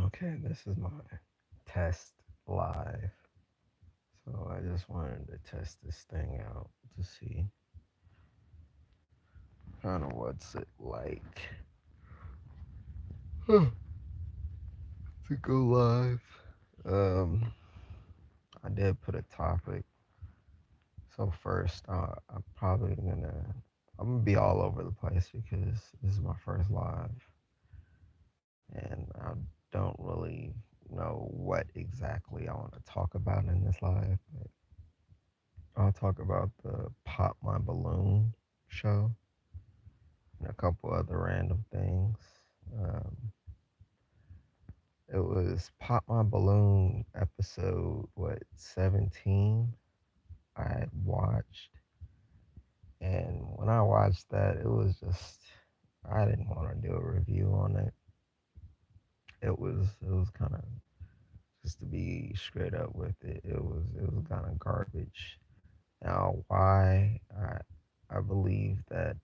Okay, this is my test live. So I just wanted to test this thing out to see kind of what's it like to go live. Um, I did put a topic. So first, I'm probably I'm gonna be all over the place because this is my first live, and I don't really know what exactly I want to talk about in this live. But I'll talk about the Pop My Balloon show and a couple other random things. Um, it was Pop My Balloon episode, what, 17 I had watched. And when I watched that, it was just, I didn't want to do a review on it. It was kind of, just to be straight up with it, it was kind of garbage. Now, why I believe that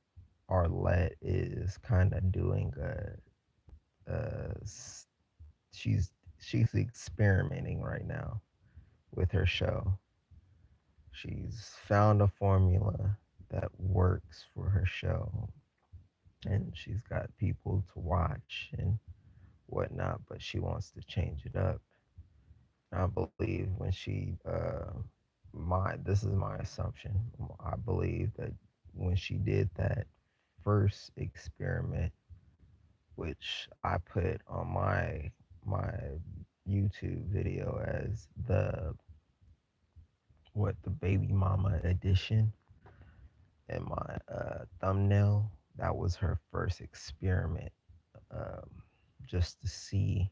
Arlette is kind of doing a she's experimenting right now with her show. She's found a formula that works for her show, and she's got people to watch and whatnot, but she wants to change it up. I believe when she my this is my assumption. I believe that when she did that first experiment, which I put on my YouTube video as the baby mama edition in my thumbnail. That was her first experiment, um, just to see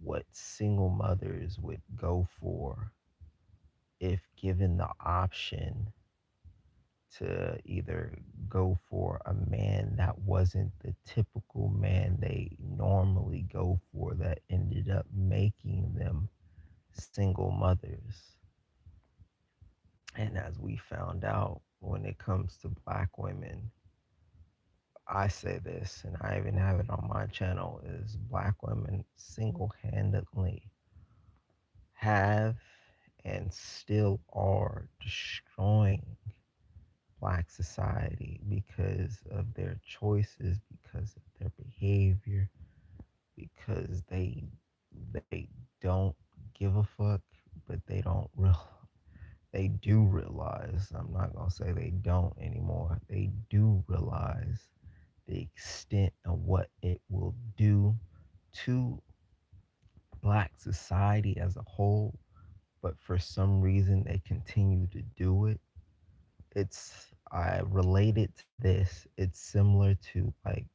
what single mothers would go for if given the option to either go for a man that wasn't the typical man they normally go for, that ended up making them single mothers. And as we found out, when it comes to black women, I say this, and I even have it on my channel, is black women single-handedly have and still are destroying black society because of their choices, because of their behavior, because they don't give a fuck, but they do realize. I'm not gonna say they don't anymore. They do realize the extent of what it will do to black society as a whole, but for some reason they continue to do it. I relate it to this. It's similar to like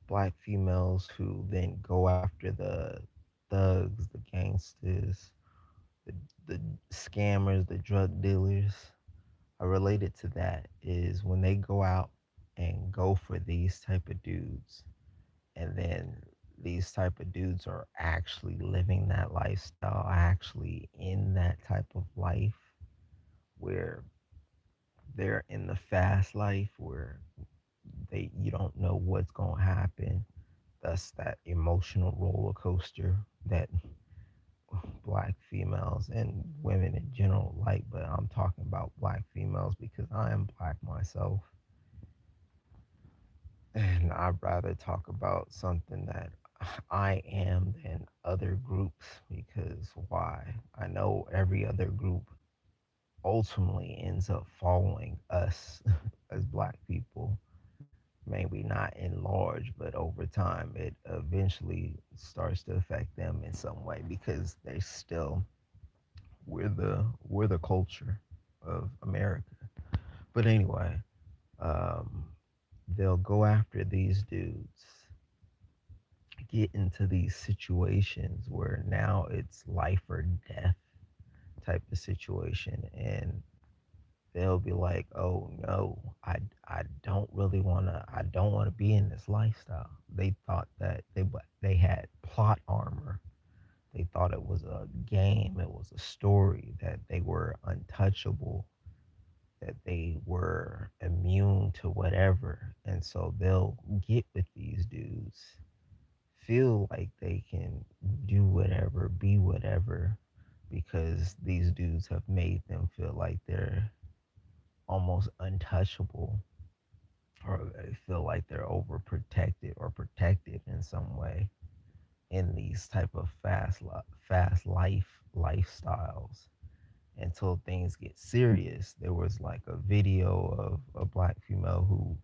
black females who then go after the thugs, the gangsters, the the scammers, the drug dealers. I relate it to that is when they go out and go for these type of dudes, and then these type of dudes are actually living that lifestyle, actually in that type of life where they're in the fast life where they you don't know what's going to happen. Thus that emotional roller coaster that black females and women in general like, but I'm talking about black females because I am black myself. And I'd rather talk about something that I am than other groups, because why? I know every other group ultimately ends up following us as black people. Maybe not in large, but over time, it eventually starts to affect them in some way because they still we're the culture of America. But anyway, um, they'll go after these dudes, get into these situations where now it's life or death type of situation, and they'll be like, "Oh no, I don't really I don't want to be in this lifestyle." They thought that they had plot armor. They thought it was a game, it was a story, that they were untouchable, that they were immune to whatever. And so they'll get with these dudes, feel like they can do whatever, be whatever, because these dudes have made them feel like they're almost untouchable, or they feel like they're overprotected or protected in some way in these type of fast lifestyles until things get serious. There was like a video of a black female who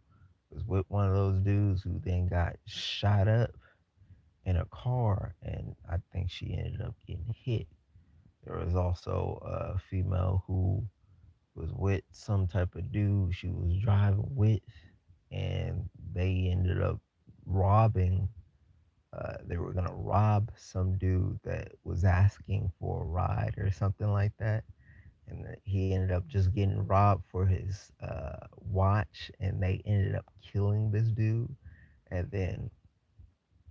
was with one of those dudes who then got shot up in a car, and I think she ended up getting hit. There was also a female who was with some type of dude she was driving with, and they ended up robbing. They were gonna rob some dude that was asking for a ride or something like that, and he ended up just getting robbed for his watch, and they ended up killing this dude, and then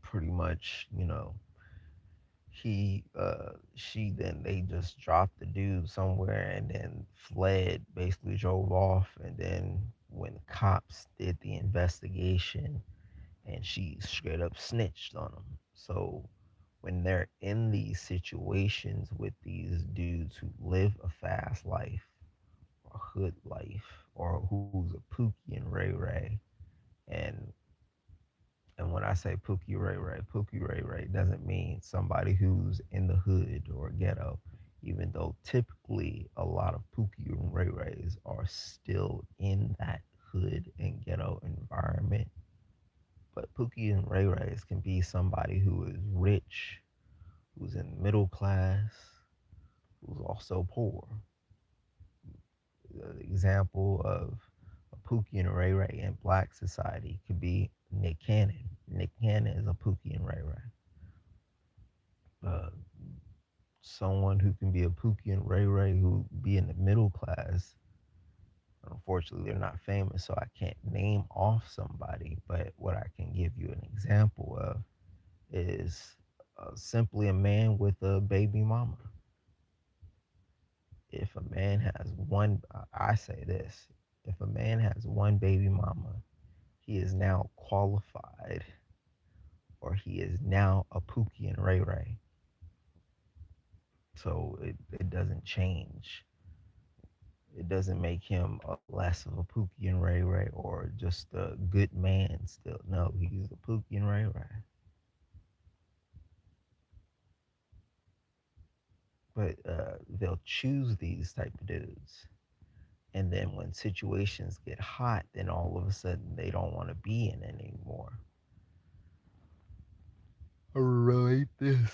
pretty much, she then they just dropped the dude somewhere and then fled, basically drove off, and then when cops did the investigation, and she straight up snitched on them. So when they're in these situations with these dudes who live a fast life or hood life, or who's a Pookie and Ray Ray, and when I say Pookie Ray Ray doesn't mean somebody who's in the hood or ghetto, even though typically a lot of Pookie and Ray Rays are still in that hood and ghetto environment. But Pookie and Ray Rays can be somebody who is rich, who's in middle class, who's also poor. The example of a Pookie and a Ray Ray in black society could be Nick Cannon. Nick Cannon is a Pookie and Ray Ray. Someone who can be a Pookie and Ray Ray who be in the middle class. Unfortunately, they're not famous, so I can't name off somebody. But what I can give you an example of is simply a man with a baby mama. If a man has one, I say this: if a man has one baby mama, he is now qualified, or he is now a Pookie and Ray Ray. So it doesn't change. It doesn't make him a less of a Pookie and Ray Ray or just a good man still. No, he's a Pookie and Ray Ray. But they'll choose these type of dudes. And then when situations get hot, then all of a sudden they don't want to be in it anymore. I relate this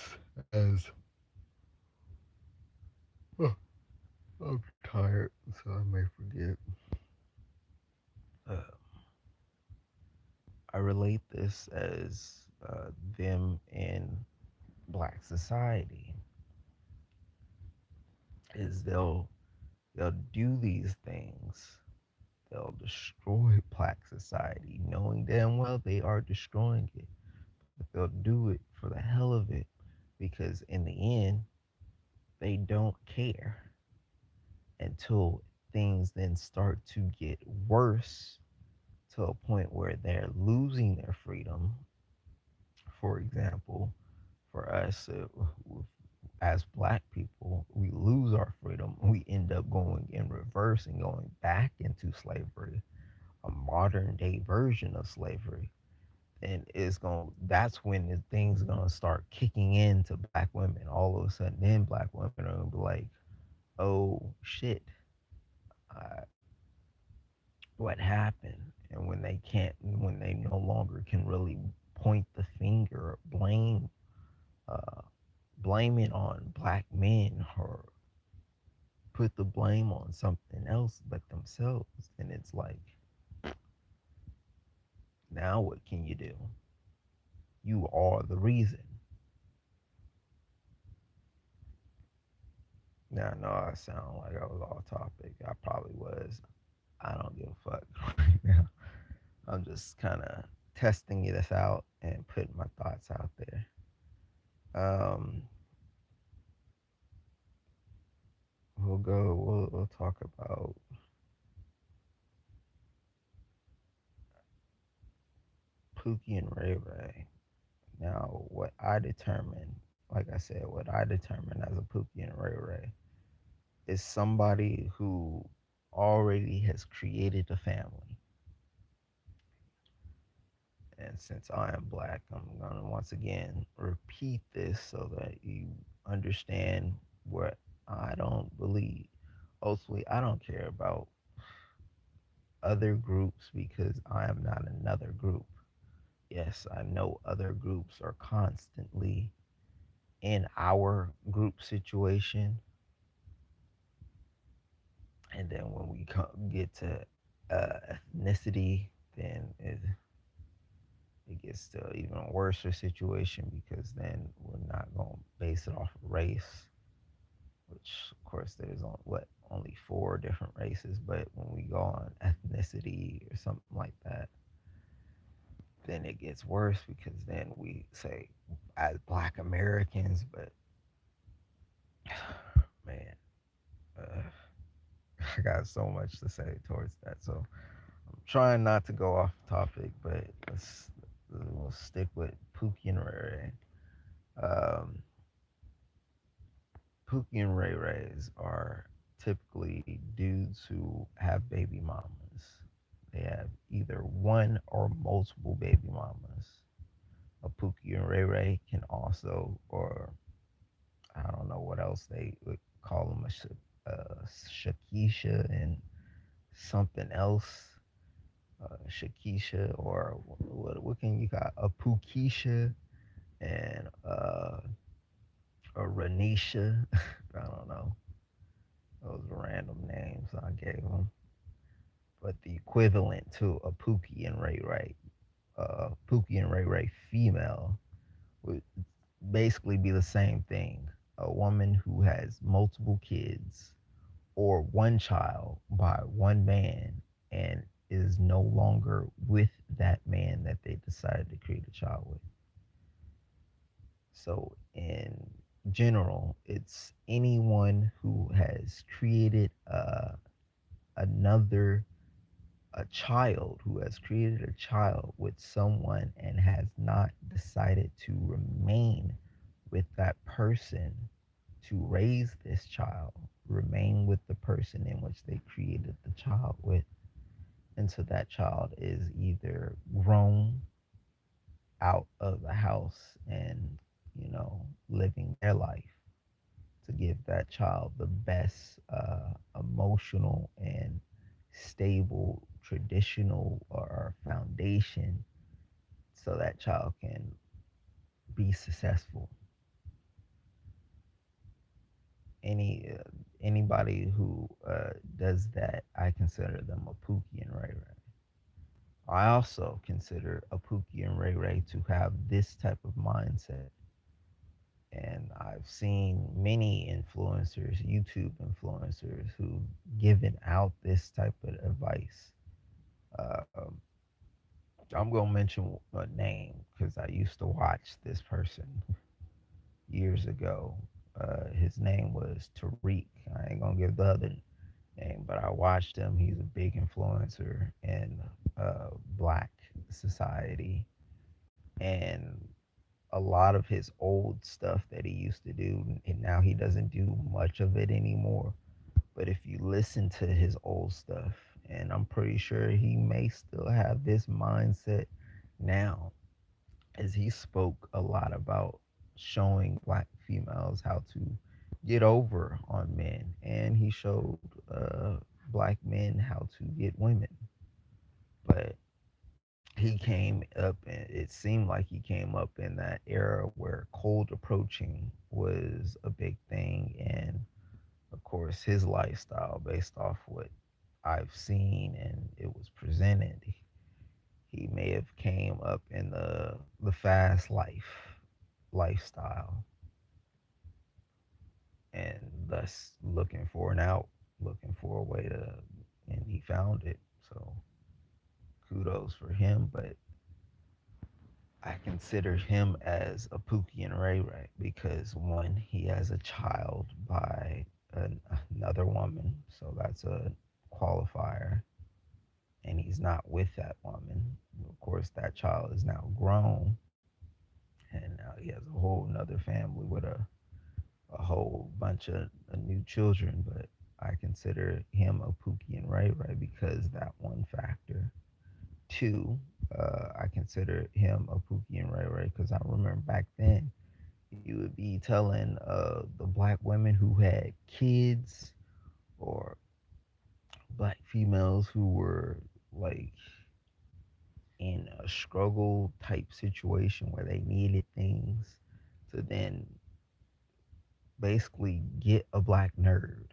as, oh, I'm tired, so I may forget. Uh, I relate this as them in black society is they'll do these things. They'll destroy black society, knowing damn well they are destroying it. But they'll do it for the hell of it because in the end, they don't care until things then start to get worse to a point where they're losing their freedom. For example, for us as black people, we lose our freedom. We end up going in reverse and going back into slavery, a modern day version of slavery. And that's when the things gonna start kicking into black women. All of a sudden, then black women are gonna be like, "Oh shit, uh, what happened?" And when they no longer can really point the finger or uh, blame it on black men or put the blame on something else but themselves, then it's like, now what can you do? You are the reason. Now I know I sound like I was off topic. I probably was. I don't give a fuck right now. I'm just kind of testing this out and putting my thoughts out there. Um, we'll talk about Pookie and Ray Ray. Now, what I determine, like I said, what I determine as a Pookie and Ray Ray is somebody who already has created a family. And since I am black, I'm going to once again repeat this so that you understand what I don't believe. Ultimately, I don't care about other groups because I am not another group. Yes, I know other groups are constantly in our group situation. And then when we get to ethnicity, then it gets to an even worse situation because then we're not going to base it off of race, which of course there's on what only four different races, but when we go on ethnicity or something like that, then it gets worse because then we say as Black Americans, but man, uh, I got so much to say towards that. So I'm trying not to go off topic, but we'll stick with Pookie and Ray Ray. Um, Pookie and Ray Rays are typically dudes who have baby mamas. They have either one or multiple baby mamas. A Pookie and Ray Ray can also, or I don't know what else they would call them, Shakisha and something else. Shakisha, or what can you got? A Pukisha and a Ranisha. I don't know. Those random names I gave them. But the equivalent to a Pookie and Ray Ray, Pookie and Ray Ray female would basically be the same thing. A woman who has multiple kids or one child by one man and is no longer with that man that they decided to create a child with. So, in general, it's anyone who has created another a child who has created a child with someone and has not decided to remain with that person to raise this child, remain with the person in which they created the child with until that child is either grown out of the house and, living their life to give that child the best emotional and stable traditional or foundation so that child can be successful. Anybody who does that, I consider them a Pookie and Ray Ray. I also consider a Pookie and Ray Ray to have this type of mindset. And I've seen many influencers, YouTube influencers, who've given out this type of advice. Um, I'm gonna mention a name because I used to watch this person years ago. His name was Tariq. I ain't gonna give the other name, but I watched him. He's a big influencer in Black society, and a lot of his old stuff that he used to do, and now he doesn't do much of it anymore. But if you listen to his old stuff, and I'm pretty sure he may still have this mindset now, as he spoke a lot about showing Black females how to get over on men, and he showed Black men how to get women. But he came up, and it seemed like he came up in that era where cold approaching was a big thing, and of course his lifestyle, based off what I've seen and it was presented, he may have came up in the fast lifestyle, and thus looking for an out, looking for a way to, and he found it. So kudos for him. But I consider him as a Pookie and Ray Ray because one, he has a child by another woman, so that's a qualifier, and he's not with that woman. Of course, that child is now grown, and now he has a whole nother family with a whole bunch of new children. But I consider him a Pookie and Ray Ray because that one factor. Two, I consider him a Pookie and Ray Ray because I remember back then you would be telling the black women who had kids or black females who were like in a struggle type situation where they needed things to then basically get a black nerd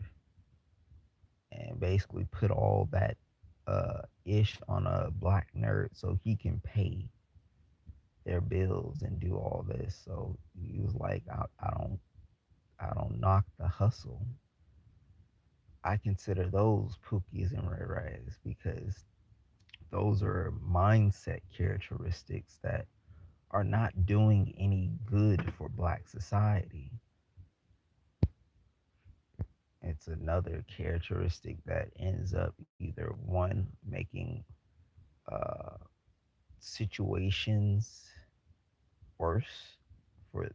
and basically put all that ish on a black nerd so he can pay their bills and do all this. So he was like, I don't knock the hustle. I consider those Pookies and Ray Rays because those are mindset characteristics that are not doing any good for black society. It's another characteristic that ends up either one making uh, situations worse for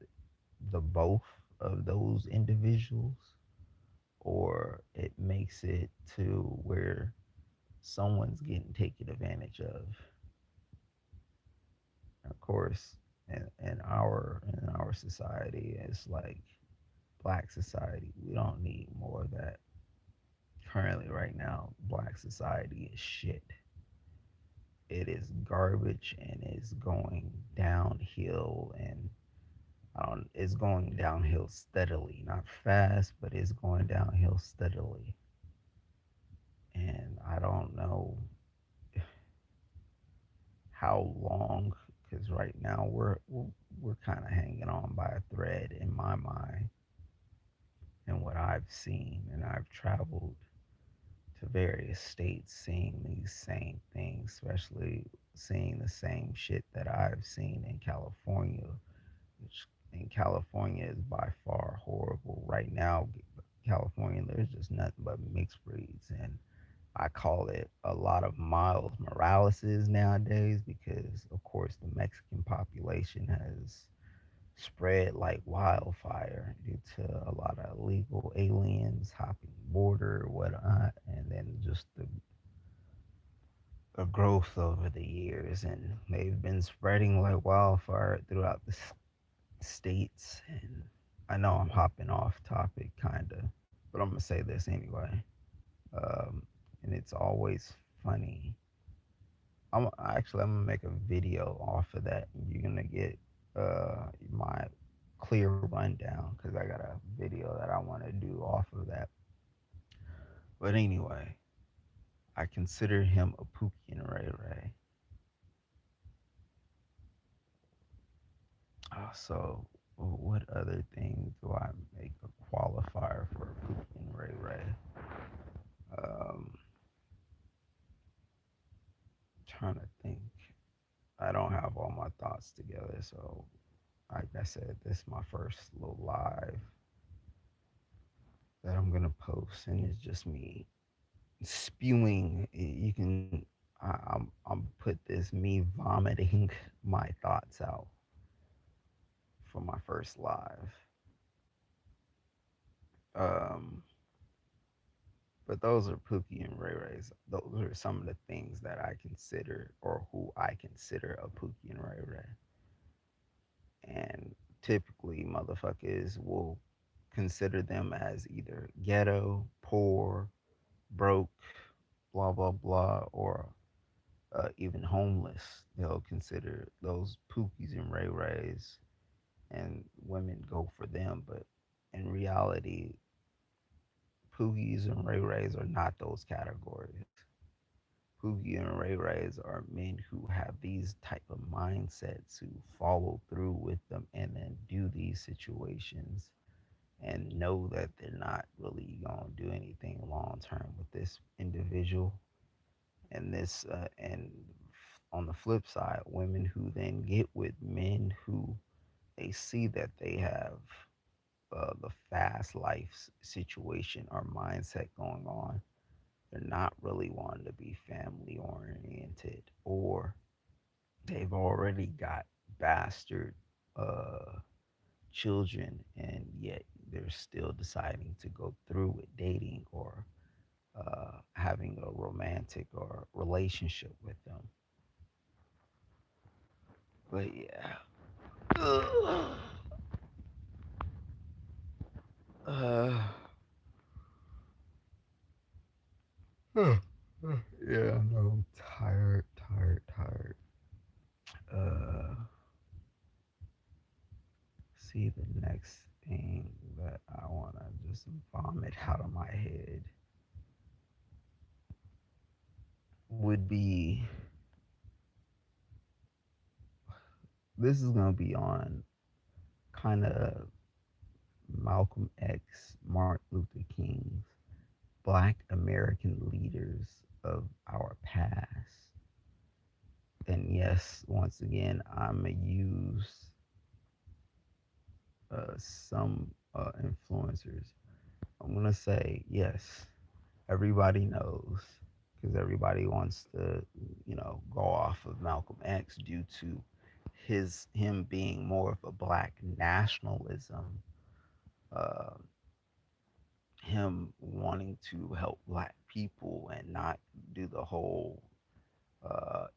the both of those individuals, or it makes it to where someone's getting taken advantage of. Of course, in our society, it's like black society. We don't need more of that. Currently, right now, black society is shit. It is garbage and it's going downhill, and it's going downhill steadily, not fast, but it's going downhill steadily. And I don't know how long, because right now we're kind of hanging on by a thread in my mind and what I've seen, and I've traveled to various states seeing these same things, especially seeing the same shit that I've seen in California, which in California is by far horrible. Right now, California, there's just nothing but mixed breeds. And I call it a lot of Miles Moraleses nowadays because, of course, the Mexican population has spread like wildfire due to a lot of illegal aliens hopping the border, whatnot, and then just the growth over the years. And they've been spreading like wildfire throughout the states. And I know I'm hopping off topic, kind of, but I'm going to say this anyway. Um, and it's always funny. I'm gonna make a video off of that. And you're gonna get my clear rundown because I got a video that I want to do off of that. But anyway, I consider him a Pookie and Ray Ray. So what other things do I make a qualifier for Pookie and Ray Ray? Um, Trying to think. I don't have all my thoughts together, so like I said, this is my first little live that I'm gonna post, and it's just me spewing. You can, I'm put this me vomiting my thoughts out for my first live. Um, but those are Pookie and Ray Rays. Those are some of the things that I consider, or who I consider a Pookie and Ray Ray. And typically, motherfuckers will consider them as either ghetto, poor, broke, blah blah blah, or even homeless. They'll consider those Pookies and Ray Rays, and women go for them. But in reality, Pookies and Ray Rays are not those categories. Pookie and Ray Rays are men who have these type of mindsets who follow through with them and then do these situations and know that they're not really going to do anything long term with this individual. And on the flip side, women who then get with men who they see that they have the fast life situation or mindset going on. They're not really wanting to be family oriented, or they've already got bastard. uh, children, and yet they're still deciding to go through with dating or having a romantic or relationship with them. But yeah. Uh, yeah, no, I'm tired, tired, tired. Uh, see the next thing that I want to just vomit out of my head would be this is going to be on kind of Malcolm X, Martin Luther King's Black American leaders of our past. And yes, once again, I'm going to use some influencers. I'm going to say, yes, everybody knows because everybody wants to, go off of Malcolm X due to him being more of a black nationalism, uh, him wanting to help black people and not do the whole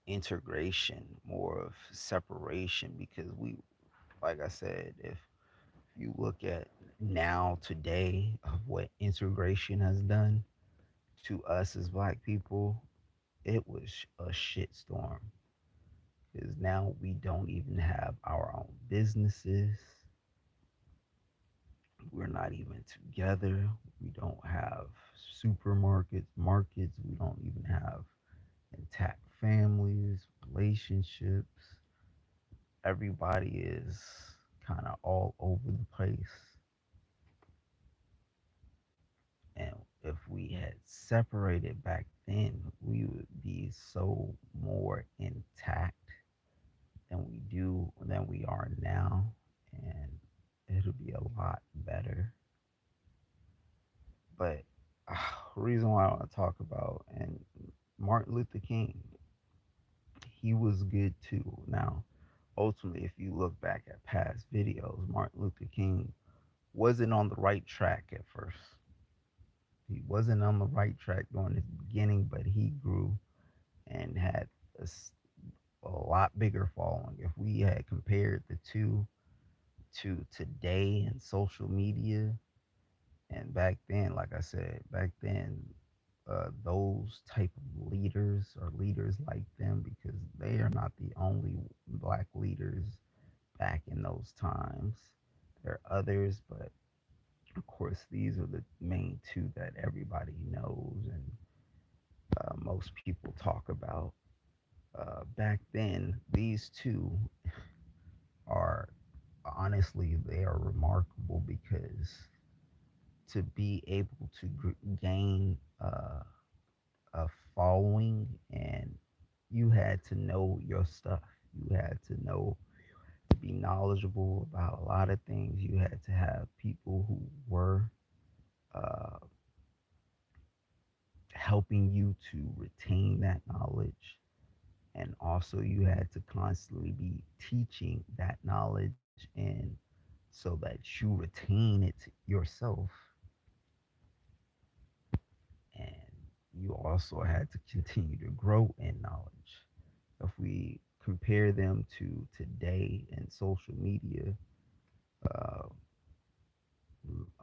integration, more of separation. Because we, like I said, if you look at now today of what integration has done to us as black people, it was a shitstorm because now we don't even have our own businesses. We're not even together. We don't have supermarkets, markets. We don't even have intact families, relationships. Everybody is kind of all over the place. And if we had separated back then, we would be so more intact than we are now, and it'll be a lot better. But reason why I want to talk about and Martin Luther King, he was good too. Now, ultimately, if you look back at past videos, Martin Luther King wasn't on the right track at first. He wasn't on the right track during his beginning, but he grew and had a lot bigger following. If we had compared the two to today and social media, and back then, like I said, back then, those type of leaders are leaders like them because they are not the only black leaders back in those times. There are others, but of course, these are the main two that everybody knows and most people talk about. Back then, these two are honestly they are remarkable because to be able to gain a following, and you had to know your stuff. You had to know to be knowledgeable about a lot of things. You had to have people who were uh, helping you to retain that knowledge. And also, you had to constantly be teaching that knowledge and so that you retain it yourself. And you also had to continue to grow in knowledge. If we compare them to today and social media, uh,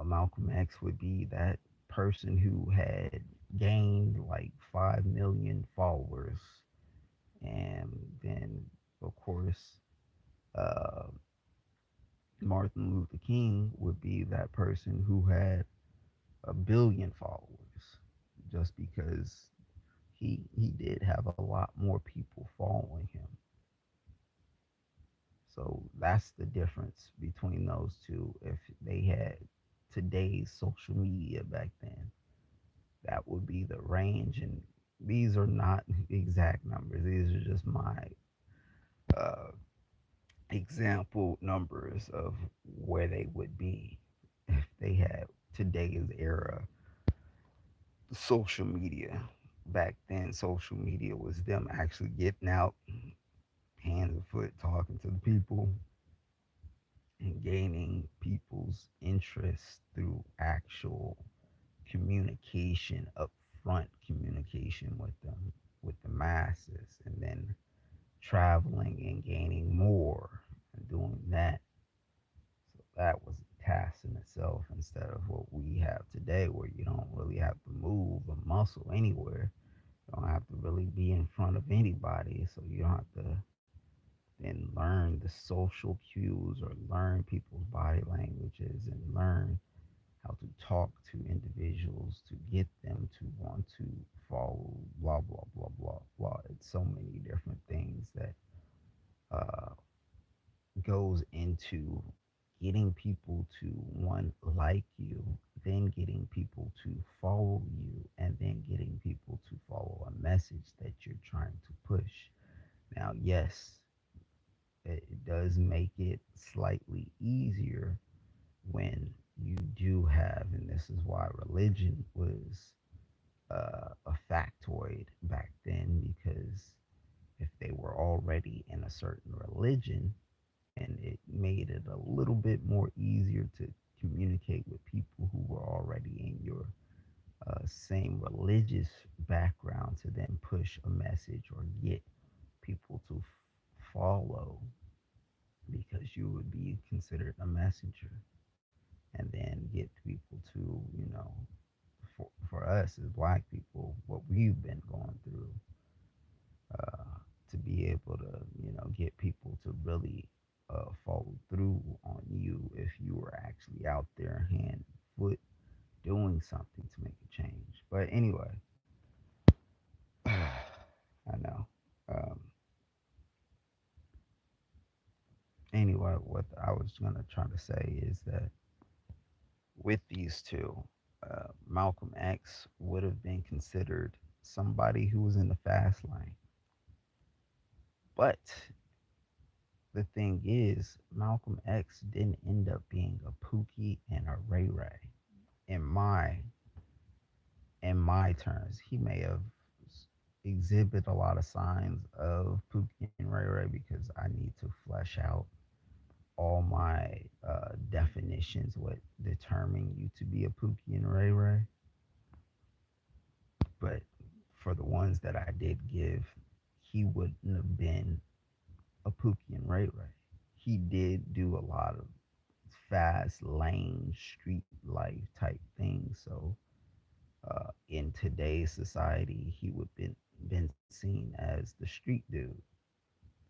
Malcolm X would be that person who had gained like 5 million followers. And then, of course, uh, Martin Luther King would be that person who had 1 billion followers just because he did have a lot more people following him. So that's the difference between those two. If they had today's social media back then, that would be the range. And these are not exact numbers, these are just my uh, example numbers of where they would be if they had today's era social media. Back then, social media was them actually getting out, hands and foot, talking to the people, and gaining people's interest through actual communication, upfront communication with the masses, and then traveling and gaining more and doing that. So that was a task in itself instead of what we have today, where you don't really have to move a muscle anywhere. You don't have to really be in front of anybody, so you don't have to then learn the social cues or learn people's body languages and learn how to talk to individuals to get them to want to follow blah blah blah blah blah. It's so many different things that uh, goes into getting people to one like you, then getting people to follow you, and then getting people to follow a message that you're trying to push. Now, yes, it does make it slightly easier when you do have, and this is why religion was a factoid back then, because if they were already in a certain religion, and it made it a little bit more easier to communicate with people who were already in your same religious background to then push a message or get people to follow, because you would be considered a messenger, and then get people to, for us as black people, what we've been going through, uh, to be able to, get people to really follow through on you if you were actually out there hand and foot doing something to make a change. But anyway, I know. Um, anyway, what I was going to try to say is that with these two, Malcolm X would have been considered somebody who was in the fast lane. But the thing is, Malcolm X didn't end up being a Pookie and a Ray Ray. In my in my terms, he may have exhibit a lot of signs of Pookie and Ray Ray, because I need to flesh out all my definitions, what determine you to be a Pookie and Ray Ray. But for the ones that I did give, he wouldn't have been a Pookie and Ray Ray. He did do a lot of fast lane street life type things. So in today's society, he would been seen as the street dude,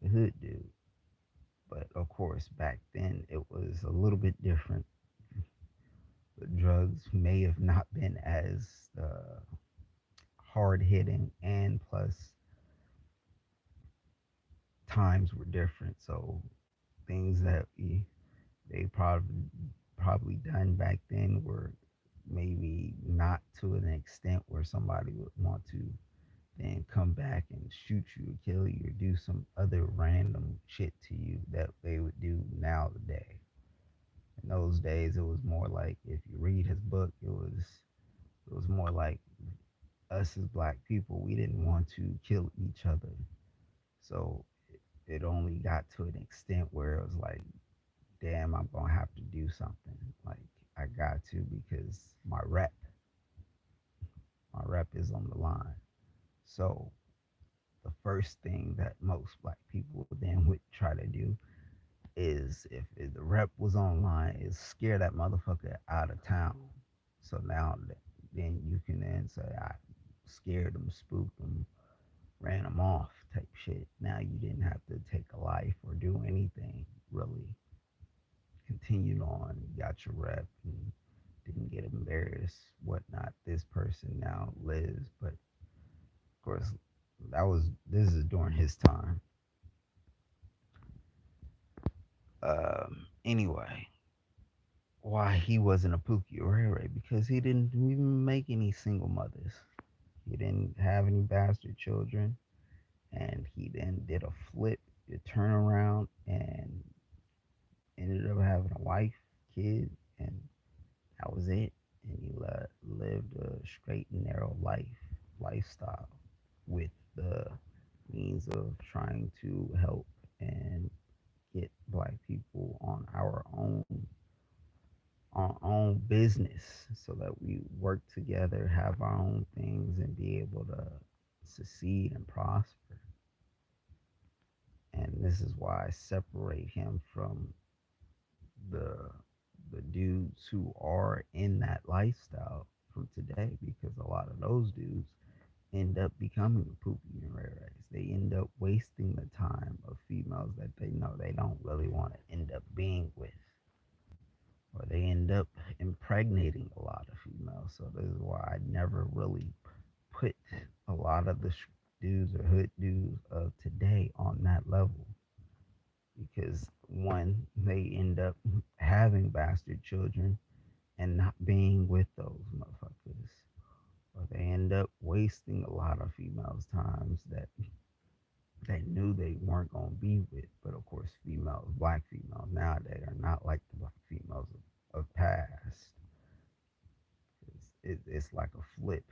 the hood dude. But of course, back then it was a little bit different. The drugs may have not been as hard hitting, and plus times were different. So things that they probably done back then were maybe not to an extent where somebody would want to then come back and shoot you or kill you or do some other random shit to you that they would do now today. In those days, it was more like, if you read his book, it was more like us as black people, we didn't want to kill each other. So it only got to an extent where it was like, damn, I'm gonna have to do something. Like, I got to, because my rep is on the line. So the first thing that most black people then would try to do is, if the rep was online, is scare that motherfucker out of town. So now then you can then say, I scared them, spooked them, ran them off type shit. Now you didn't have to take a life or do anything really. Continued on, got your rep, and didn't get embarrassed, whatnot. This person now lives, but of course, this is during his time. Anyway, why he wasn't a Pookie or Ray Ray? Because he didn't even make any single mothers. He didn't have any bastard children, and he then did a flip, a turnaround, and ended up having a wife, kid, and that was it. And he lived a straight and narrow lifestyle with the means of trying to help and get black people on our own business so that we work together, have our own things, and be able to succeed and prosper. And this is why I separate him from the the dudes who are in that lifestyle from today, because a lot of those dudes end up becoming a Pookie and Ray Rays. They end up wasting the time of females that they know they don't really want to end up being with, or they end up impregnating a lot of females. So this is why I never really put a lot of the dudes or hood dudes of today on that level, because one, they end up having bastard children and not being with those motherfuckers, or they end up wasting a lot of females' times that they knew they weren't gonna be with. But of course, females, black females nowadays are not like the black females of past. It's like a flip.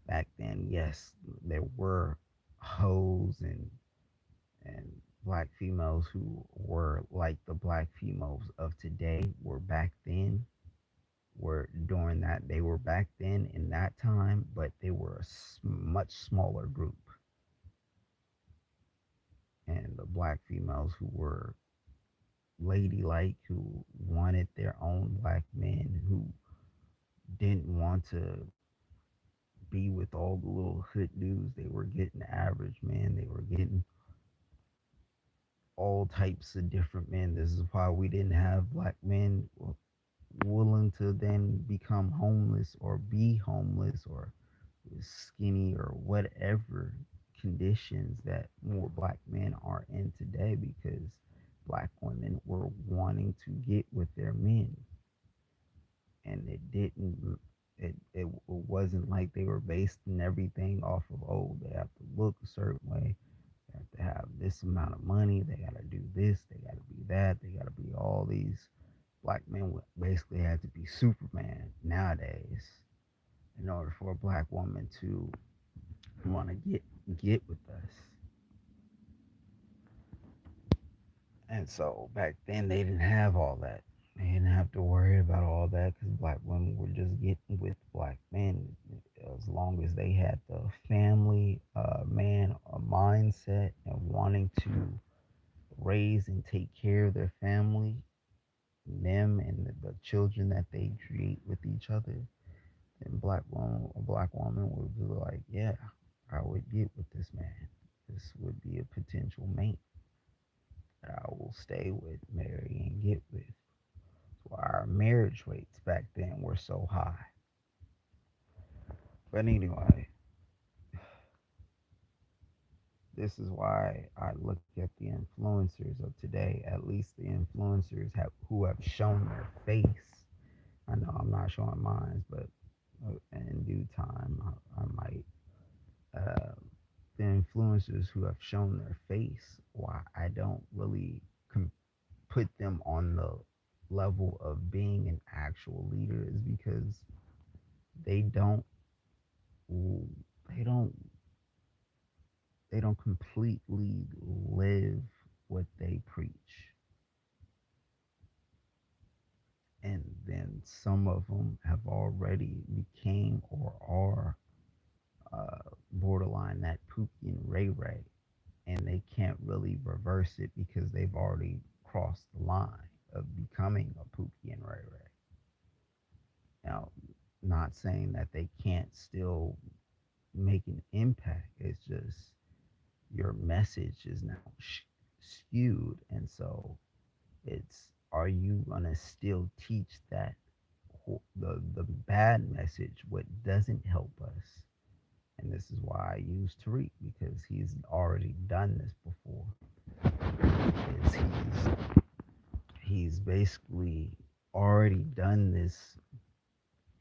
Back then, yes, there were hoes and black females who were like the black females of today were back then, were during that, they were back then in that time, but they were a much smaller group. And the black females who were ladylike, who wanted their own black men, who didn't want to be with all the little hood dudes. They were getting average men. They were getting all types of different men. This is why we didn't have black men willing to then become homeless or be homeless or skinny or whatever conditions that more black men are in today, because black women were wanting to get with their men, and it wasn't like they were basing everything off of, oh, they have to look a certain way, they have to have this amount of money, they got to do this, they got to be that, they got to be all these. Black men would basically had to be Superman nowadays in order for a black woman to want to get with us. And so back then they didn't have all that. They didn't have to worry about all that because black women were just getting with black men as long as they had the family man mindset and wanting to raise and take care of their family, them and the children that they create with each other. Then a black woman would be like, yeah, I would get with this man. This would be a potential mate that I will stay with, marry, and get with. That's why our marriage rates back then were so high. But anyway, this is why I look at the influencers of today, at least the influencers who have shown their face. I know I'm not showing mine, but in due time, I might. Uh, the influencers who have shown their face, why I don't really put them on the level of being an actual leader, is because they don't they don't they don't completely live what they preach. And then some of them have already became or are borderline that Pookie and Ray Ray, and they can't really reverse it because they've already crossed the line of becoming a Pookie and Ray Ray. Now, not saying that they can't still make an impact. It's just your message is now skewed, and so it's, are you gonna still teach that the bad message, what doesn't help us? And this is why I use Tariq, because he's already done this before. Is he's basically already done this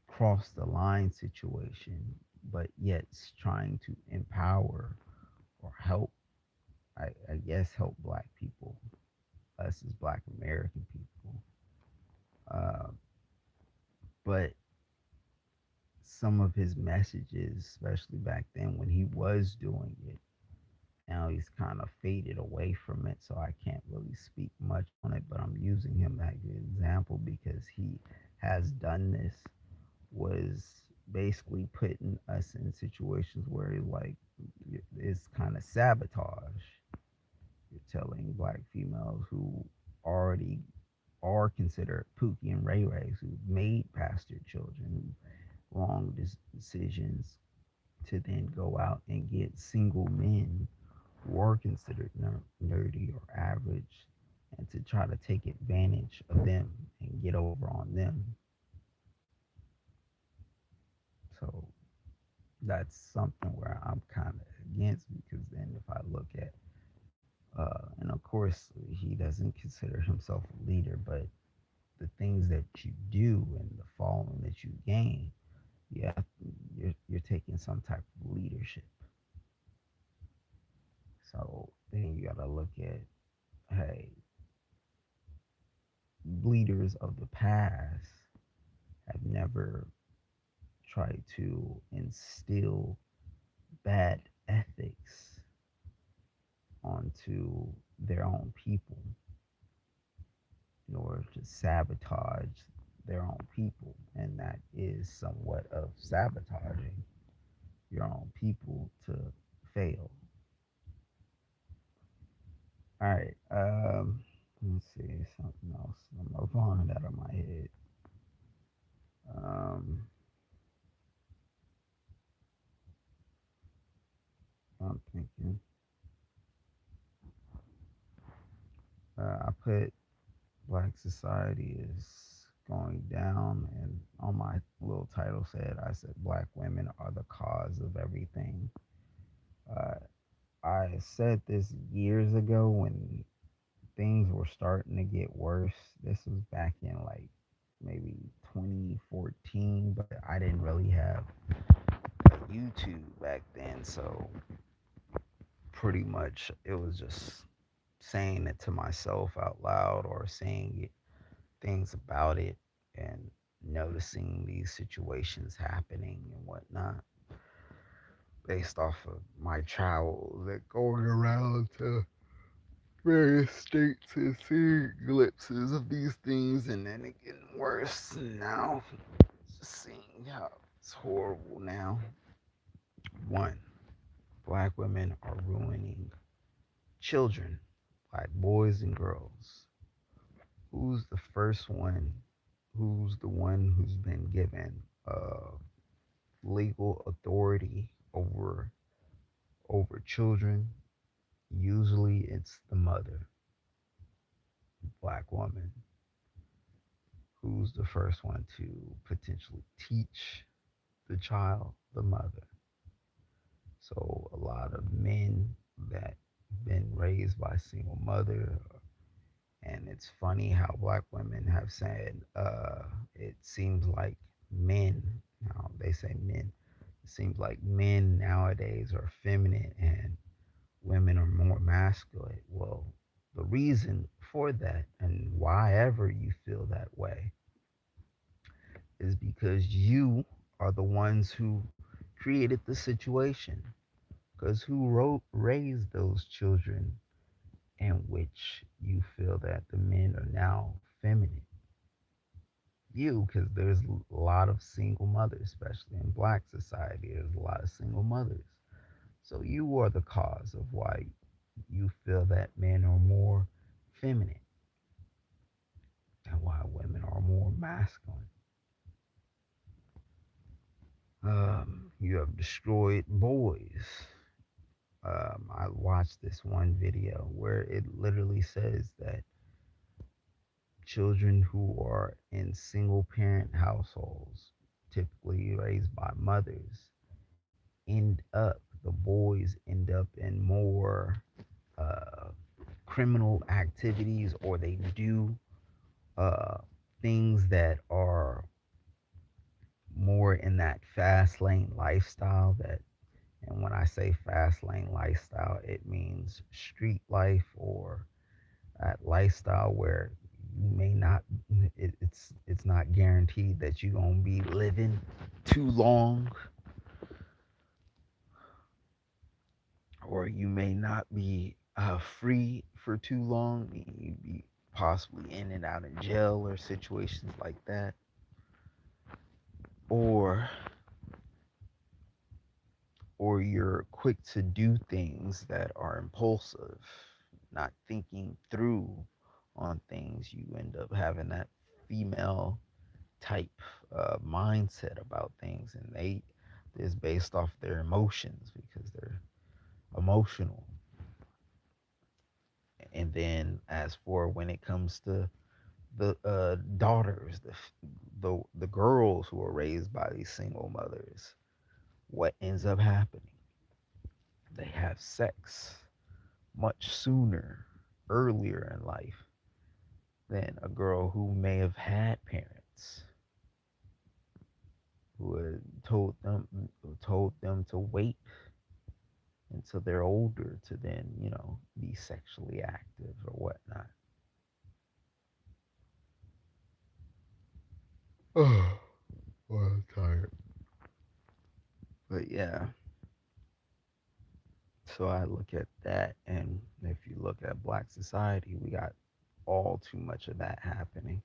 cross the line situation, but yet trying to empower or help, I guess, help black people, us as black American people. Uh, but some of his messages, especially back then when he was doing it, Now he's kind of faded away from it, so I can't really speak much on it, but I'm using him as an example because he has done this, was basically putting us in situations where like it's kind of sabotage. You're telling black females who already are considered Pookie and Ray Rays, who made past their children, who wrong decisions, to then go out and get single men who are considered nerdy or average, and to try to take advantage of them and get over on them. So that's something where I'm kind of against, because then if I look at, and of course he doesn't consider himself a leader, but the things that you do and the following that you gain, yeah, you're taking some type of leadership. So then you got to look at, hey, leaders of the past have never tried to instill bad ethics onto their own people in order to sabotage their own people. And that is somewhat of sabotaging your own people to fail. All right. Let's see something else. I'm move out of my head. Um, I'm thinking. I put Black society is going down, and on my little title said, I said Black women are the cause of everything. Uh, I said this years ago when things were starting to get worse. This was back in like maybe 2014, but I didn't really have YouTube back then, so pretty much it was just saying it to myself out loud or saying things about it and noticing these situations happening and whatnot based off of my travels and going around to various states and seeing glimpses of these things, and then it getting worse. And now just seeing how it's horrible now. One, black women are ruining children, black boys and girls. Who's the first one? Who's the one who's been given legal authority over children? Usually, it's the mother, black woman, who's the first one to potentially teach the child, the mother. So a lot of men that been raised by a single mother, and it's funny how black women have said, it seems like men, now they say men, it seems like men nowadays are feminine and women are more masculine. Well, the reason for that, and why ever you feel that way, is because you are the ones who created the situation. Because who raised those children in which you feel that the men are now feminine? You, because there's a lot of single mothers, especially in black society, there's a lot of single mothers. So you are the cause of why you feel that men are more feminine and why women are more masculine. You have destroyed boys. I watched this one video where it literally says that children who are in single parent households, typically raised by mothers, the boys end up in more uh, criminal activities, or they do uh, things that are more in that fast lane lifestyle. That, and when I say fast lane lifestyle, it means street life, or that lifestyle where you may not, it's not guaranteed that you're gonna be living too long. or you may not be free for too long. You be possibly in and out of jail or situations like that, or you're quick to do things that are impulsive, not thinking through on things. You end up having that female type mindset about things, and they is based off their emotions because they're emotional. And then as for when it comes to the daughters, the girls who are raised by these single mothers, what ends up happening? They have sex much sooner, earlier in life than a girl who may have had parents who had told them to wait until they're older to then, be sexually active or whatnot. Oh, well, I'm tired. But yeah, so I look at that, and if you look at black society, we got all too much of that happening.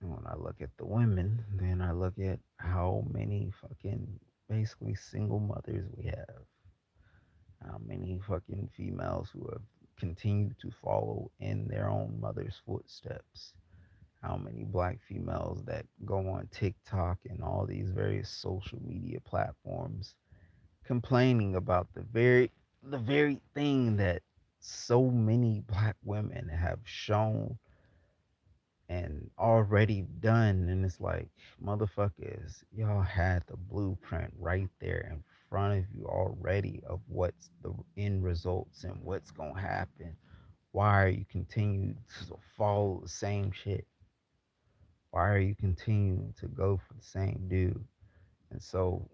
And when I look at the women, then I look at how many fucking basically single mothers we have, how many fucking females who have continued to follow in their own mother's footsteps, how many black females that go on TikTok and all these various social media platforms complaining about the very thing that so many black women have shown and already done. And it's like, motherfuckers, y'all had the blueprint right there in front of you already of what's the end results and what's gonna happen. Why are you continuing to follow the same shit? Why are you continuing to go for the same dude? And so,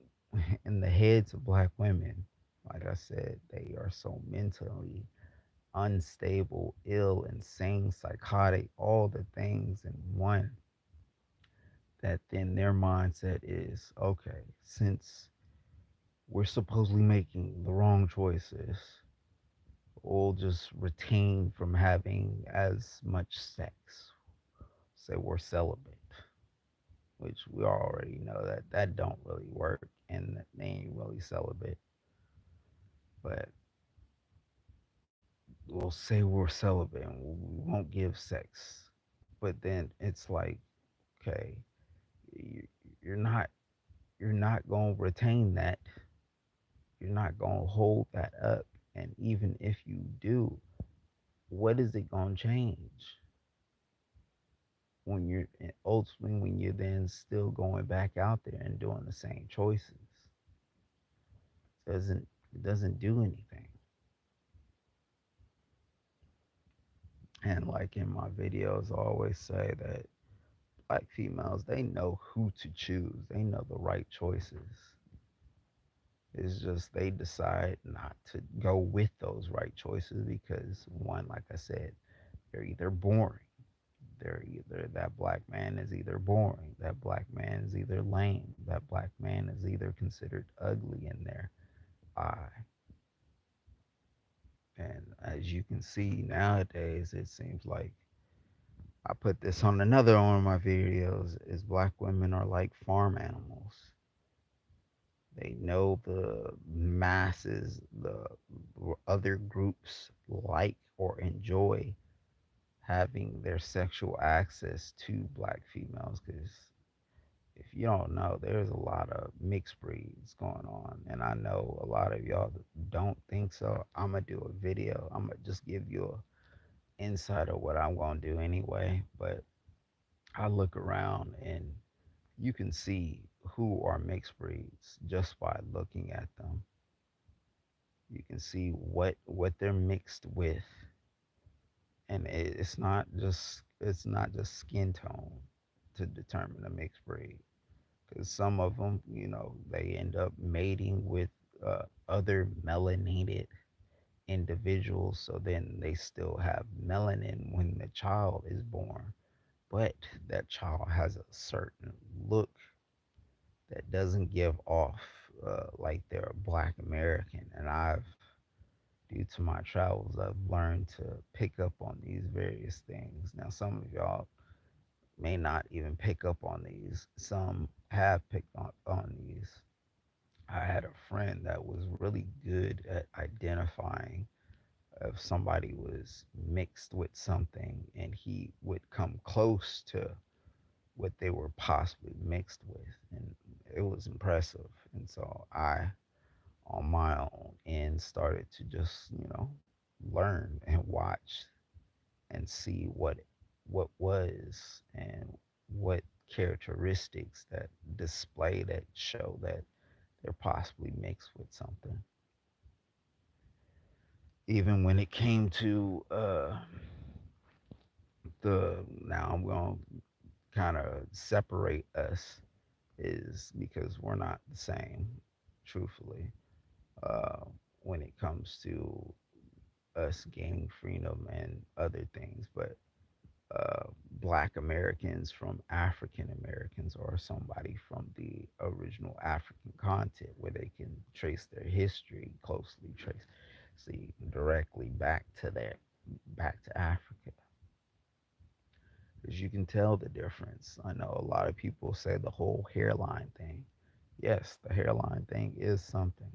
in the heads of black women, like I said, they are so mentally unstable, ill, insane, psychotic, all the things in one, that then their mindset is okay, since we're supposedly making the wrong choices, we'll just retain from having as much sex. Say we're celibate, which we already know that that don't really work and that they ain't really celibate. But we'll say we're celibate and we won't give sex. But then it's like, okay, you're not going to retain that. You're not going to hold that up. And even if you do, what is it going to change when you're ultimately when you're then still going back out there and doing the same choices? It doesn't do anything. And like in my videos, I always say that black females, they know who to choose. They know the right choices. It's just they decide not to go with those right choices because one, like I said, they're either boring. They're either that black man is either boring, that black man is either lame, that black man is either considered ugly in their eye. And as you can see nowadays, it seems like I put this on another one of my videos is black women are like farm animals. They know the masses, the other groups like or enjoy having their sexual access to black females because if you don't know, there's a lot of mixed breeds going on. And I know a lot of y'all don't think so. I'm going to do a video. I'm going to just give you a insight of what I'm going to do anyway. But I look around and you can see who are mixed breeds just by looking at them. You can see what they're mixed with, and it's not just skin tone to determine a mixed breed. Because some of them, they end up mating with other melanated individuals, so then they still have melanin when the child is born, but that child has a certain look that doesn't give off like they're a Black American, and due to my travels, I've learned to pick up on these various things. Now, some of y'all may not even pick up on these. Some have picked on these. I had a friend that was really good at identifying if somebody was mixed with something, and he would come close to what they were possibly mixed with, and it was impressive. And so I, on my own end, started to just learn and watch and see what was and what characteristics that display that show that they're possibly mixed with something. Even when it came to the now I'm going to kind of separate us is because we're not the same, truthfully, uh, when it comes to us gaining freedom and other things. But Black Americans from African Americans or somebody from the original African continent where they can trace their history closely, trace, see directly back to Africa. Because you can tell the difference. I know a lot of people say the whole hairline thing. Yes, the hairline thing is something.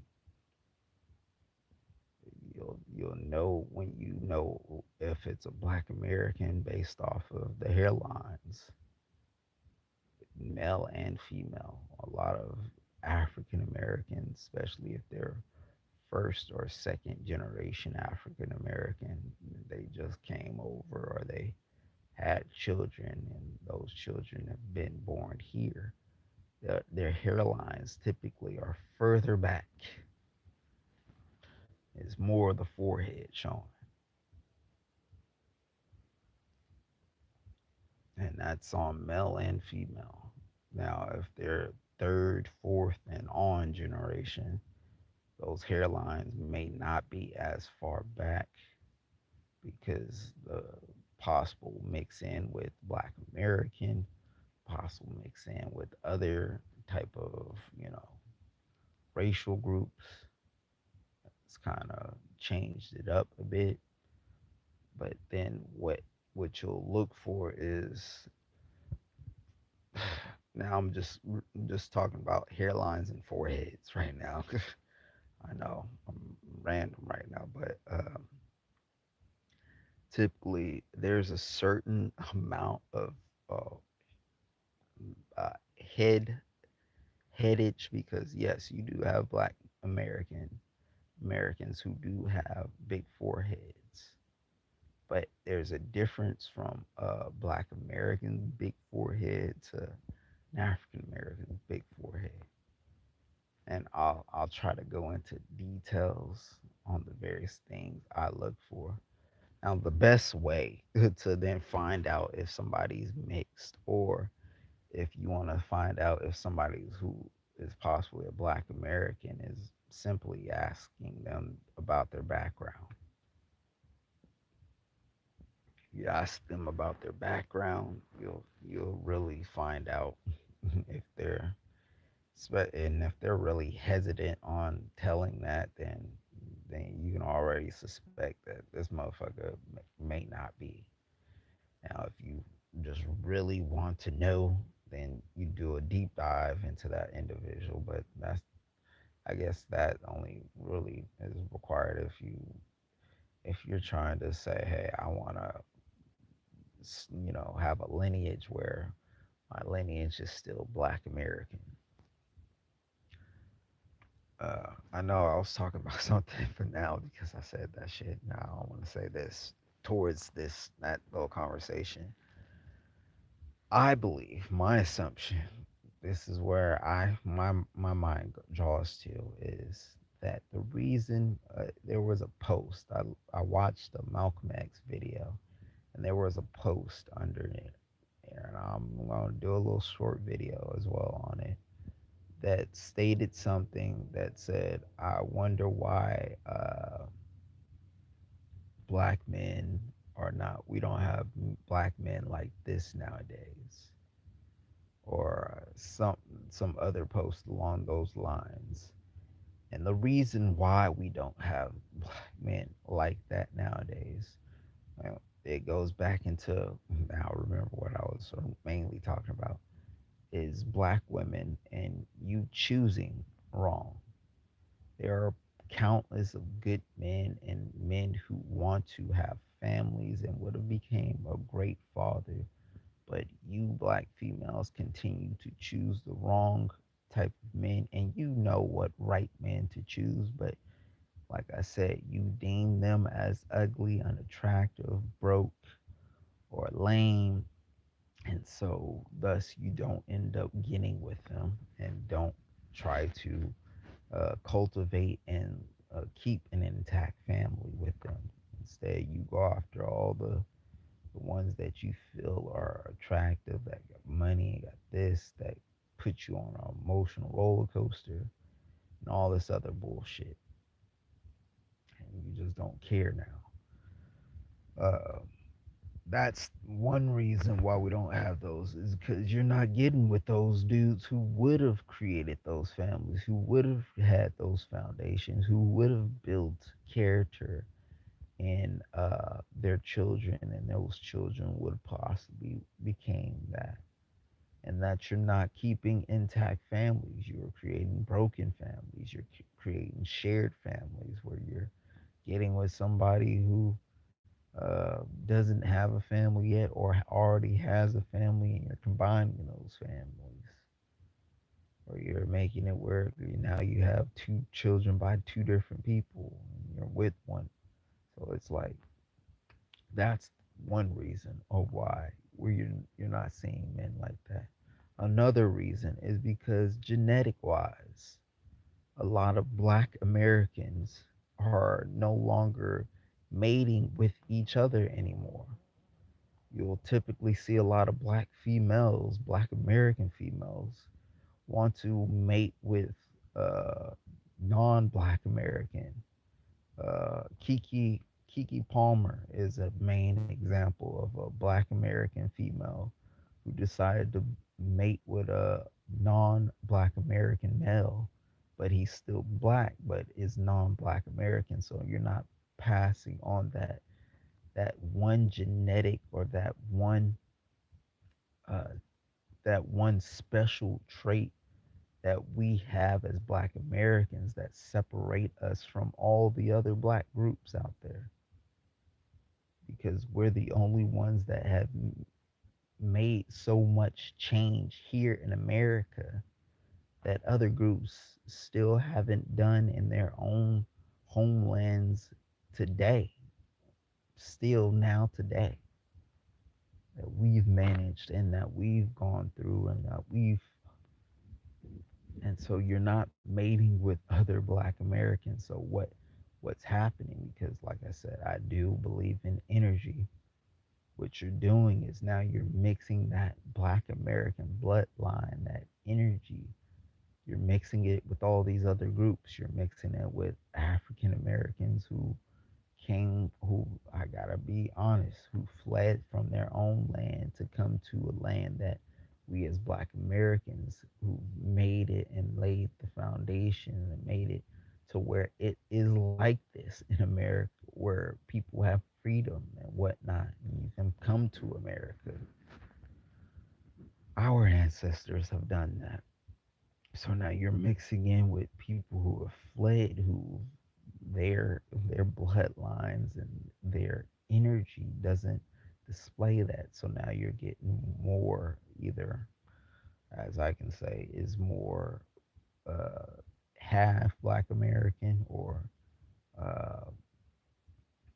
You'll know when you know if it's a Black American based off of the hairlines, male and female. A lot of African Americans, especially if they're first or second generation African American, they just came over or they had children and those children have been born here. Their hairlines typically are further back. It's more of the forehead showing. And that's on male and female. Now, if they're third, fourth, and on generation, those hairlines may not be as far back because the possible mix in with Black American, possible mix in with other type of racial groups. It's kind of changed it up a bit. But then what you'll look for is now I'm just talking about hairlines and foreheads right now. I know I'm random right now, but typically there's a certain amount of uh, uh, head headage because yes, you do have Black Americans who do have big foreheads, but there's a difference from a Black American big forehead to an African American big forehead, and I'll try to go into details on the various things I look for. Now, the best way to then find out if somebody's mixed or if you want to find out if somebody who is possibly a Black American is simply asking them about their background. You ask them about their background, you'll really find out if and if they're really hesitant on telling that, then you can already suspect that this motherfucker may not be. Now, if you just really want to know, then you do a deep dive into that individual. But I guess that only really is required if you're trying to say, hey, I want to, have a lineage where my lineage is still Black American. I know I was talking about something for now because I said that shit. Now I want to say this towards that little conversation. I believe my assumption. This is where my mind draws to is that the reason there was a post. I watched the Malcolm X video, and there was a post under it, and I'm going to do a little short video as well on it that stated something that said, "I wonder why black men are not. We don't have black men like this nowadays." or some other post along those lines. And the reason why we don't have black men like that nowadays, it goes back into, now remember what I was sort of mainly talking about, is black women and you choosing wrong. There are countless of good men and men who want to have families and would have became a great father, but you black females continue to choose the wrong type of men, and you know what right man to choose, but like I said, you deem them as ugly, unattractive, broke, or lame, and so thus you don't end up getting with them and don't try to cultivate and keep an intact family with them. Instead, you go after all the ones that you feel are attractive, that got money, got this, that put you on an emotional roller coaster, and all this other bullshit. And you just don't care now. That's one reason why we don't have those, is because you're not getting with those dudes who would have created those families, who would have had those foundations, who would have built character in their children, and those children would possibly became that. And that you're not keeping intact families, you're creating broken families, you're creating shared families where you're getting with somebody who doesn't have a family yet or already has a family, and you're combining those families, or you're making it where now you have two children by two different people and you're with one. So it's like, that's one reason of why you're not seeing men like that. Another reason is because genetic wise, a lot of black Americans are no longer mating with each other anymore. You'll typically see a lot of black females, black American females, want to mate with uh, non-black American. Kiki Palmer is a main example of a black American female who decided to mate with a non-black American male, but he's still black, but is non-black American. So you're not passing on that one genetic, or uh, that one special trait that we have as black Americans that separate us from all the other black groups out there, because we're the only ones that have made so much change here in America that other groups still haven't done in their own homelands today, still now today, that we've managed and that we've gone through and that we've. And so you're not mating with other black Americans. So what's happening, because like I said, I do believe in energy. What you're doing is now you're mixing that black American bloodline, that energy, you're mixing it with all these other groups. You're mixing it with African Americans who, I gotta be honest, who fled from their own land to come to a land that we as black Americans who made it and laid the foundation and made it to where it is like this in America, where people have freedom and whatnot, and you can come to America. Our ancestors have done that. So now you're mixing in with people who have fled, who their bloodlines and their energy doesn't display that. So now you're getting more, either, as I can say, is more uh, half Black American, or uh,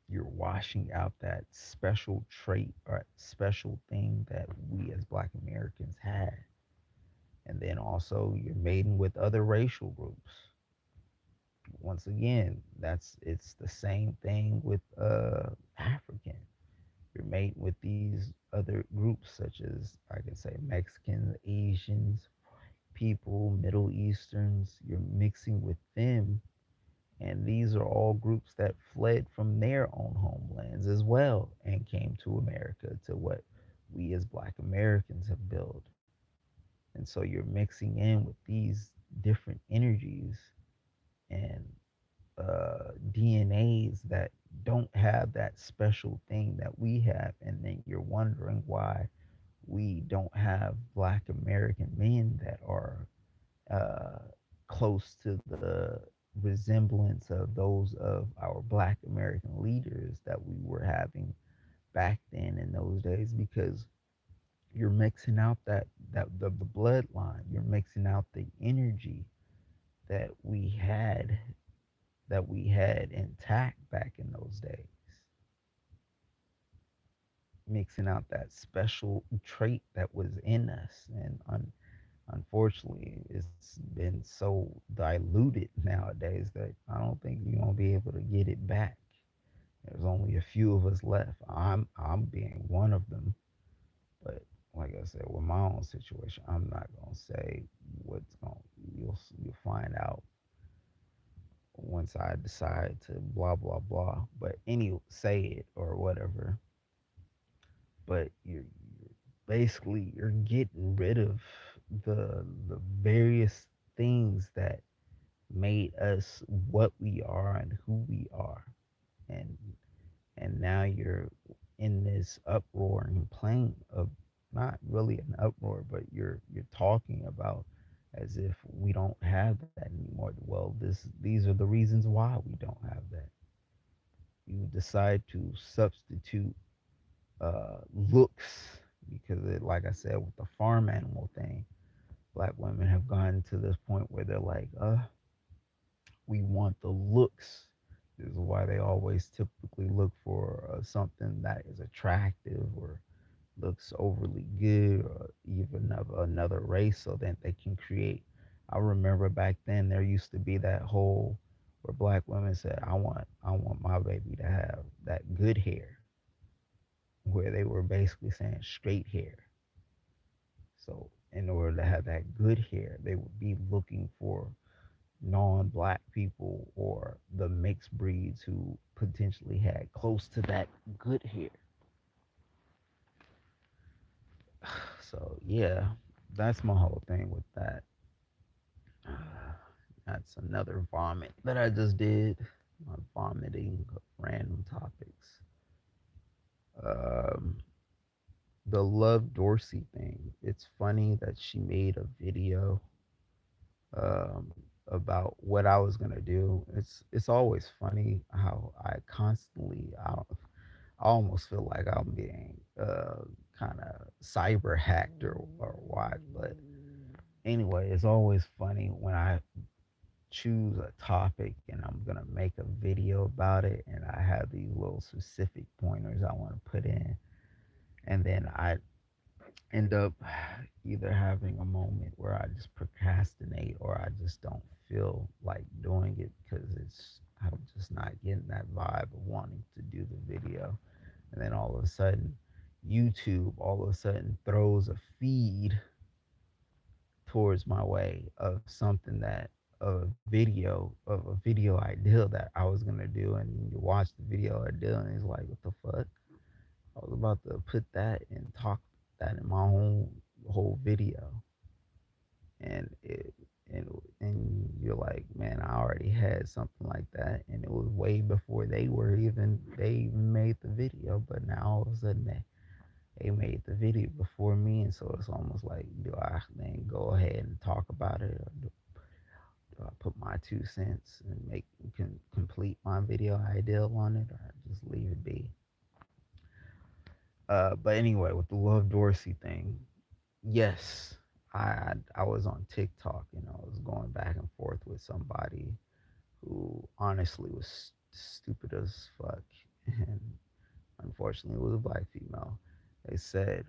you're washing out that special trait or special thing that we as Black Americans had. And then also you're mating with other racial groups. Once again, it's the same thing with African. You're mating with these other groups, such as, I could say, Mexicans, Asians, people, Middle Easterns. You're mixing with them, and these are all groups that fled from their own homelands as well and came to America, to what we as Black Americans have built. And so you're mixing in with these different energies and DNAs that don't have that special thing that we have. And then you're wondering why we don't have Black American men that are uh, close to the resemblance of those of our Black American leaders that we were having back then in those days, because you're mixing out the bloodline, you're mixing out the energy that we had intact back in those days, mixing out that special trait that was in us. And unfortunately, it's been so diluted nowadays that I don't think you're gonna be able to get it back. There's only a few of us left. I'm being one of them. But like I said, with my own situation, I'm not gonna say what's going. You'll find out once I decide to blah blah blah. But any say it or whatever. But you're basically you're getting rid of the various things that made us what we are and who we are. and and now you're in this uproaring plain of, not really an uproar, but you're talking about as if we don't have that anymore. Well, these are the reasons why we don't have that. You decide to substitute looks, because like I said, with the farm animal thing, Black women have gotten to this point where they're like, we want the looks. This is why they always typically look for something that is attractive or looks overly good, or even of another race, so that they can create. I remember back then there used to be that whole where Black women said, I want my baby to have that good hair, where they were basically saying straight hair. So in order to have that good hair, they would be looking for non-black people or the mixed breeds who potentially had close to that good hair. So yeah, that's my whole thing with that. That's another vomit that I just did. I'm vomiting random topics. Um, the Love Dorsey thing. It's funny that she made a video about what I was gonna do. It's always funny how I almost feel like I'm being kind of cyber hacked or what. But anyway, it's always funny when I choose a topic and I'm gonna make a video about it, and I have these little specific pointers I want to put in, and then I end up either having a moment where I just procrastinate or I just don't feel like doing it because I'm just not getting that vibe of wanting to do the video. And then all of a sudden, YouTube all of a sudden throws a feed towards my way of something that a video idea that I was gonna do, and you watch the video idea and it's like, what the fuck? I was about to put that and talk that in my whole video, and and you're like, man, I already had something like that, and it was way before they even made the video, but now all of a sudden they made the video before me, and so it's almost like, do I then go ahead and talk about it, or do I put my 2 cents and complete my video ideal on it, or just leave it be? But anyway, with the Love Dorsey thing, yes, I was on TikTok and I was going back and forth with somebody who honestly was stupid as fuck, and unfortunately, it was a black female. They said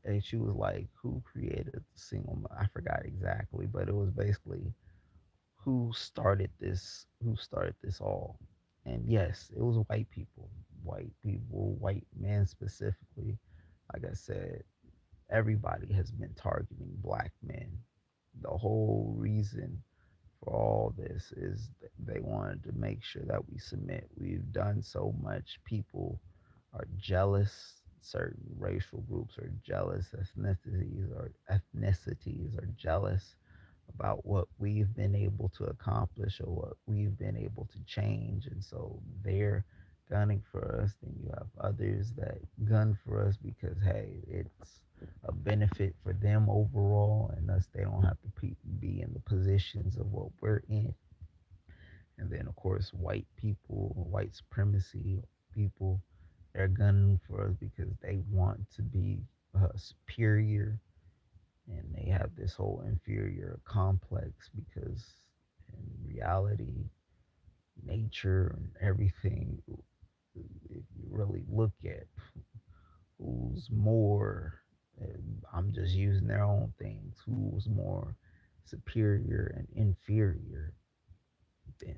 and she was like, who created the I forgot exactly, but it was basically who started this all. And yes, it was white people, white men specifically. Like I said, everybody has been targeting black men. The whole reason for all this is they wanted to make sure that we submit. We've done so much. People are jealous. certain racial groups are jealous, ethnicities are jealous about what we've been able to accomplish or what we've been able to change, and so they're gunning for us. Then you have others that gun for us because hey, it's a benefit for them overall, and thus they don't have to be in the positions of what we're in. And then of course white people, white supremacy people, they're gunning for us because they want to be superior, and they have this whole inferior complex because in reality, nature and everything, if you really look at who's more, I'm just using their own things, who's more superior and inferior, then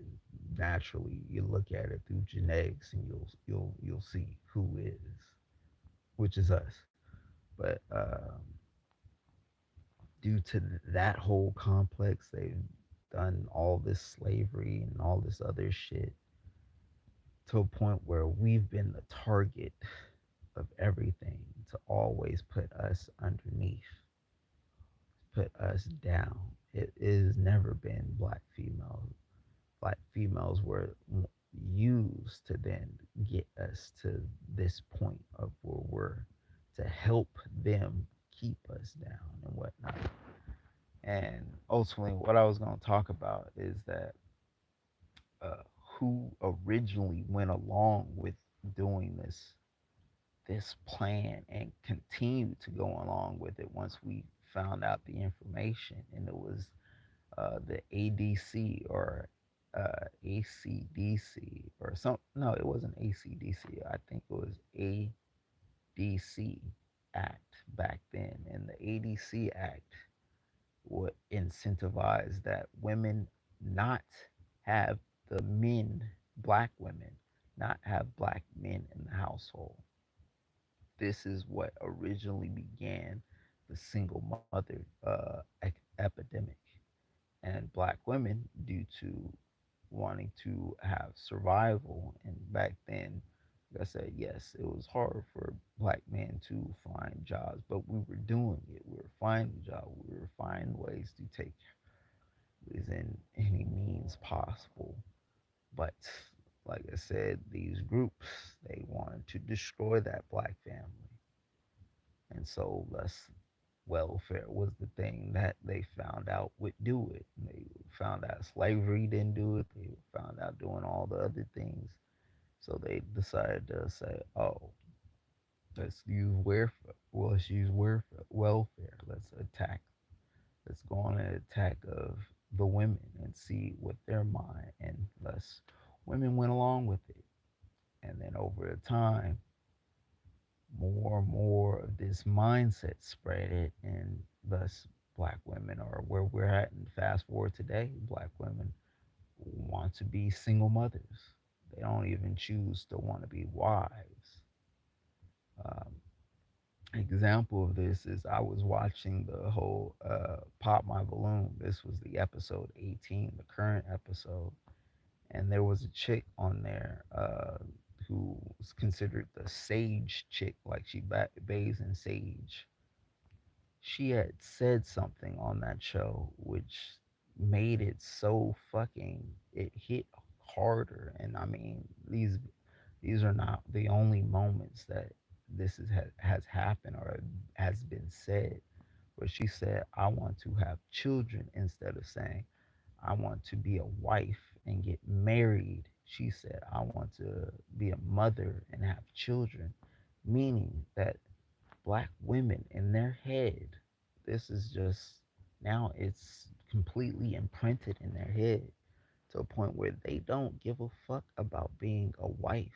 naturally you look at it through genetics and you'll see who is, which is us. But due to that whole complex, they've done all this slavery and all this other shit to a point where we've been the target of everything to always put us underneath, put us down. It has never been black females. Black females were used to then get us to this point of where we're to help them keep us down and whatnot. And ultimately, what I was going to talk about is that who originally went along with doing this plan and continued to go along with it once we found out the information, and it was the ADC or ACDC or some. No, it wasn't ACDC. I think it was ADC Act back then, and the ADC Act would incentivize that women not have the men, black women, not have black men in the household. This is what originally began the single mother epidemic. And black women, due to wanting to have survival, and back then, like I said, yes, it was hard for black men to find jobs, but we were doing it. We were finding jobs. We were finding ways to take in any means possible. But like I said, these groups, they wanted to destroy that black family. And so thus welfare was the thing that they found out would do it. And they found out slavery didn't do it. They found out doing all the other things. So they decided to say, oh, let's use welfare. Well, let's use welfare. Let's go on an attack of the women and see what their mind. And thus women went along with it. And then over time, more and more of this mindset spread it, and thus black women are where we're at. And fast forward today, black women want to be single mothers. They don't even choose to want to be wives. Um, Example of this is I was watching the whole Pop My Balloon. This was the episode 18, the current episode, and there was a chick on there who was considered the sage chick, like she bathes in sage. She had said something on that show which made it so fucking, it hit harder. And I mean, these are not the only moments that has happened or has been said, where she said, I want to have children, instead of saying I want to be a wife and get married. She said, I want to be a mother and have children, meaning that black women in their head, this is just, now it's completely imprinted in their head to a point where they don't give a fuck about being a wife,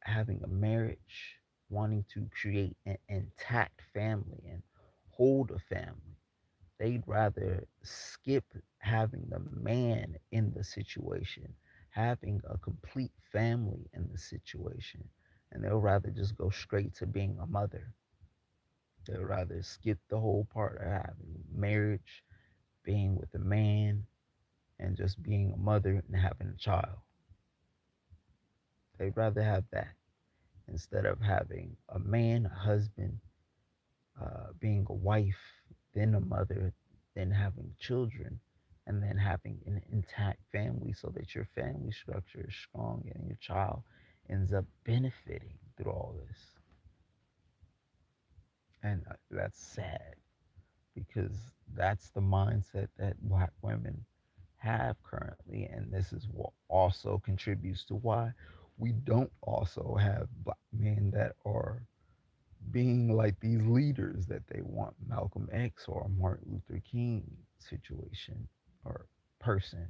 having a marriage, wanting to create an intact family and hold a family. They'd rather skip having the man in the situation, having a complete family in the situation, and they'll rather just go straight to being a mother. They'll rather skip the whole part of having marriage, being with a man, and just being a mother and having a child. They'd rather have that. Instead of having a man, a husband, being a wife, then a mother, then having children, and then having an intact family so that your family structure is strong and your child ends up benefiting through all this. And that's sad because that's the mindset that black women have currently. And this is what also contributes to why we don't also have black men that are being like these leaders that they want, Malcolm X or Martin Luther King situation or person.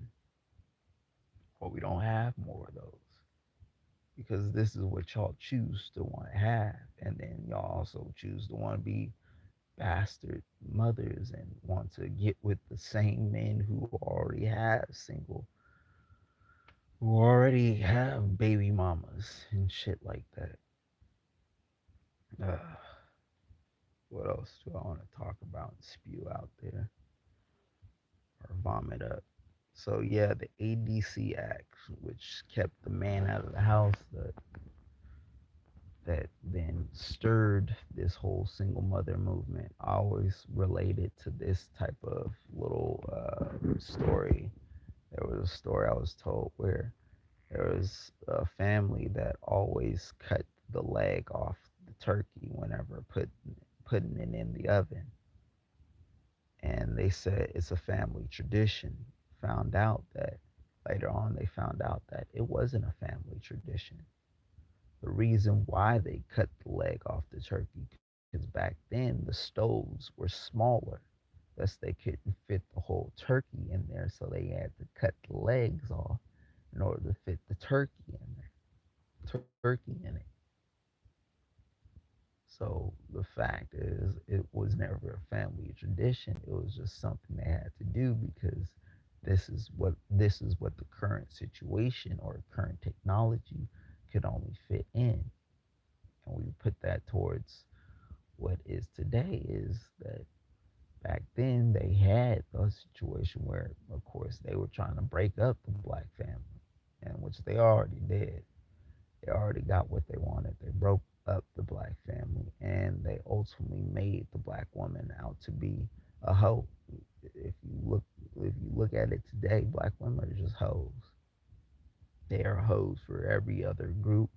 Well, we don't have more of those because this is what y'all choose to want to have. And then y'all also choose to want to be bastard mothers and want to get with the same men who already have who already have baby mamas and shit like that. Uh, what else do I want to talk about and spew out there or vomit up? So yeah, the ADC Act, which kept the man out of the house, that then stirred this whole single mother movement. I always related to this type of little story. There was a story I was told where there was a family that always cut the leg off the turkey whenever putting it in the oven, and they said it's a family tradition. Found out that later on they found out that it wasn't a family tradition. The reason why they cut the leg off the turkey because back then the stoves were smaller, thus they couldn't fit the whole turkey in there, so they had to cut the legs off in order to fit the turkey in there, turkey in it. So the fact is, it was never a family tradition. It was just something they had to do because this is what the current situation or current technology could only fit in. And we put that towards what is today is that back then they had a situation where, of course, they were trying to break up the black family, and which they already did. They already got what they wanted. They broke up the black family, and they ultimately made the black woman out to be a hoe. If you look, if you look at it today, black women are just hoes. They are hoes for every other group.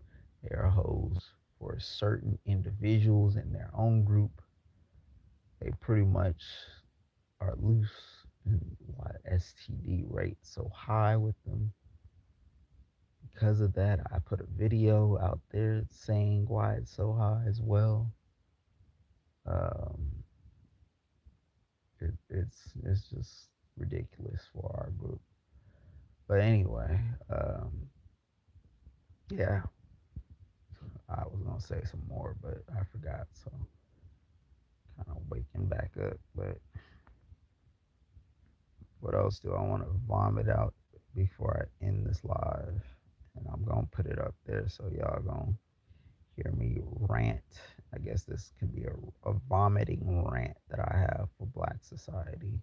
They are hoes for certain individuals in their own group. They pretty much are loose, and why STD rate so high with them. Because of that, I put a video out there saying why it's so high as well. Um, it's just ridiculous for our group. But anyway, yeah, I was gonna say some more, but I forgot. So kind of waking back up. But what else do I want to vomit out before I end this live? And I'm gonna put it up there so y'all gonna hear me rant. I guess this could be a vomiting rant that I have for Black society.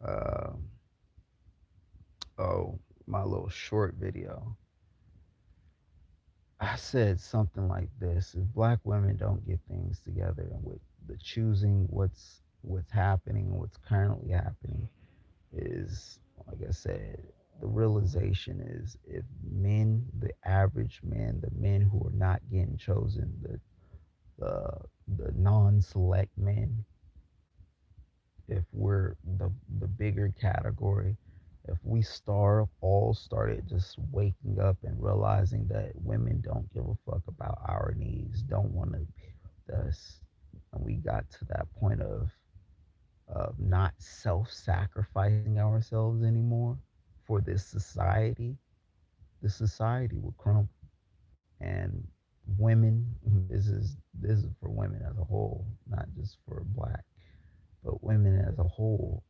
Um, oh, my little short video. I said something like this: if Black women don't get things together and with the choosing what's happening and what's currently happening, is like I said, the realization is if men, the average men, the men who are not getting chosen, the the non-select men, if we're the bigger category, if we all started just waking up and realizing that women don't give a fuck about our needs, don't want to be with us, and we got to that point of not self-sacrificing ourselves anymore for this society, the society will crumble. And women, this is for women as a whole, not just for black, but women as a whole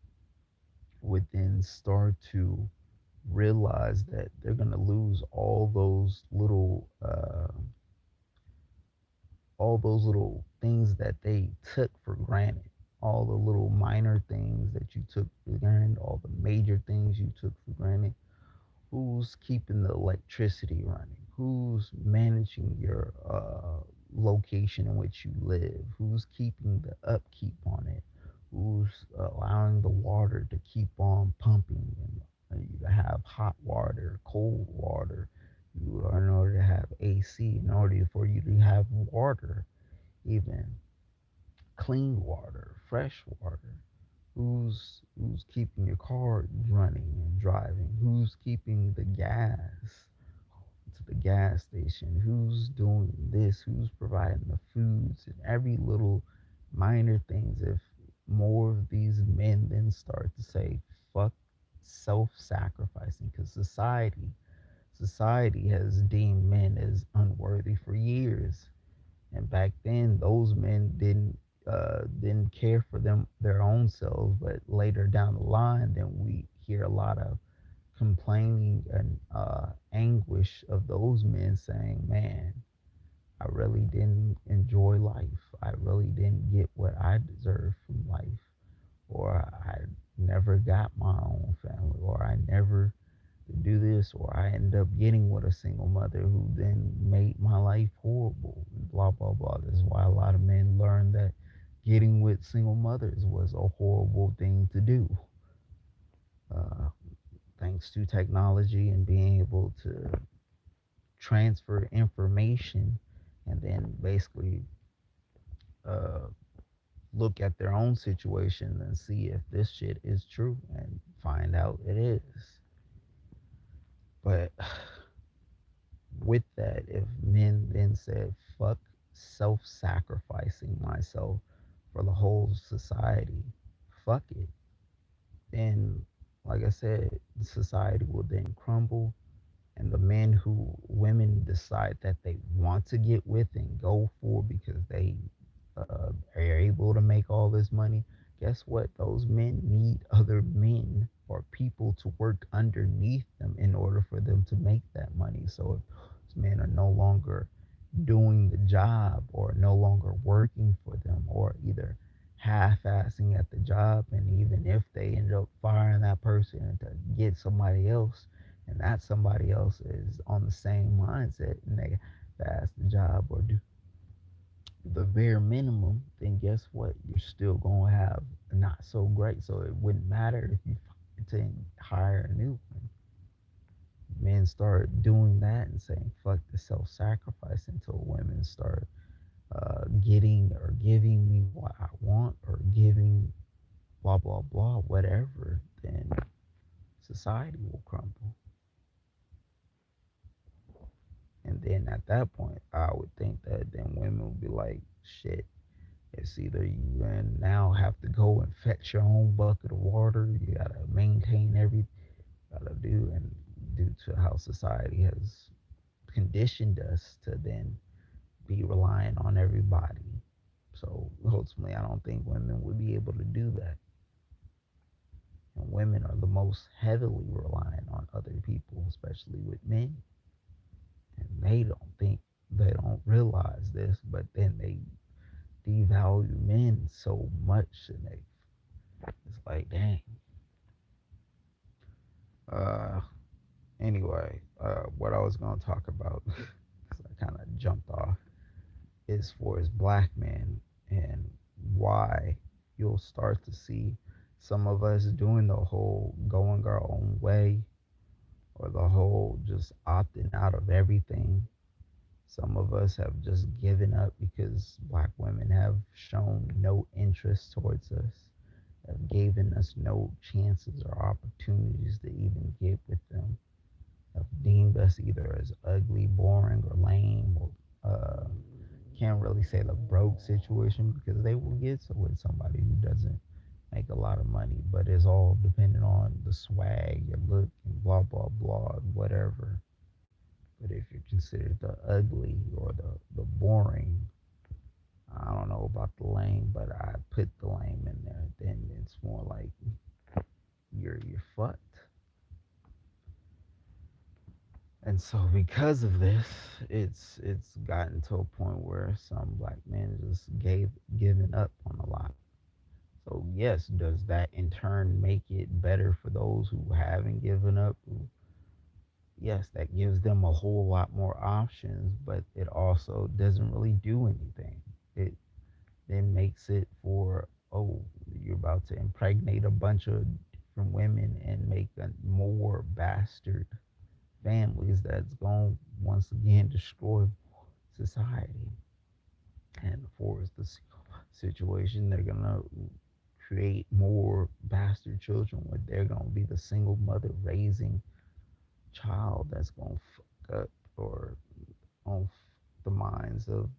would then start to realize that they're going to lose all those little things that they took for granted, all the little minor things that you took for granted, all the major things you took for granted. Who's keeping the electricity running? Who's managing your location in which you live? Who's keeping the upkeep on it? Who's allowing the water to keep on pumping and you to have hot water, cold water, in order to have AC, in order for you to have water, even clean water, fresh water. Who's keeping your car running and driving? Who's keeping the gas to the gas station? Who's doing this? Who's providing the foods and every little minor things? If more of these men then start to say fuck self-sacrificing, because society has deemed men as unworthy for years, and back then those men didn't care for them their own selves, but later down the line then we hear a lot of complaining and anguish of those men saying, man, I really didn't enjoy life. I really didn't get what I deserved from life. Or I never got my own family. Or I never do this. Or I ended up getting with a single mother who then made my life horrible. Blah, blah, blah. This is why a lot of men learned that getting with single mothers was a horrible thing to do. Uh, Thanks to technology and being able to transfer information and then basically uh, look at their own situation and see if this shit is true and find out it is. But with that, if men then said, fuck self sacrificing myself for the whole society, fuck it, then, like I said, the society will then crumble, and the men who women decide that they want to get with and go for because they are able to make all this money, guess what? Those men need other men or people to work underneath them in order for them to make that money. So if those men are no longer doing the job or no longer working for them or either half-assing at the job, and even if they end up firing that person to get somebody else, and that somebody else is on the same mindset and they pass the job or do the bare minimum, then guess what? You're still going to have not so great. So it wouldn't matter if you to hire a new one. Men start doing that and saying fuck the self-sacrifice until women start getting or giving me what I want or giving blah blah blah whatever, then society will crumble. And then at that point, I would think that then women would be like, shit, it's either you and now have to go and fetch your own bucket of water, you gotta maintain every, gotta do, and due to how society has conditioned us to then be reliant on everybody. So ultimately, I don't think women would be able to do that. And women are the most heavily reliant on other people, especially with men. And they don't realize this, but then they devalue men so much, and they, it's like, dang. Uh, anyway, what I was gonna talk about, because I kind of jumped off, is for as black men and why you'll start to see some of us doing the whole going our own way or the whole just opting out of everything. Some of us have just given up because black women have shown no interest towards us, have given us no chances or opportunities to even get with them, have deemed us either as ugly, boring, or lame, or can't really say the broke situation because they will get with somebody who doesn't make a lot of money, but it's all dependent on the swag, your look, and blah blah blah, whatever. But if you're considered the ugly or the boring, I don't know about the lame, but I put the lame in there. Then it's more like you're fucked. And so because of this, it's gotten to a point where some black men just given up on a lot. So yes, does that in turn make it better for those who haven't given up? Who, yes, that gives them a whole lot more options, but it also doesn't really do anything. It then makes it for, oh, you're about to impregnate a bunch of different women and make a more bastard families that's going to once again destroy society and force the situation. They're going to create more bastard children where they're going to be the single mother raising child that's going to fuck up or on the minds of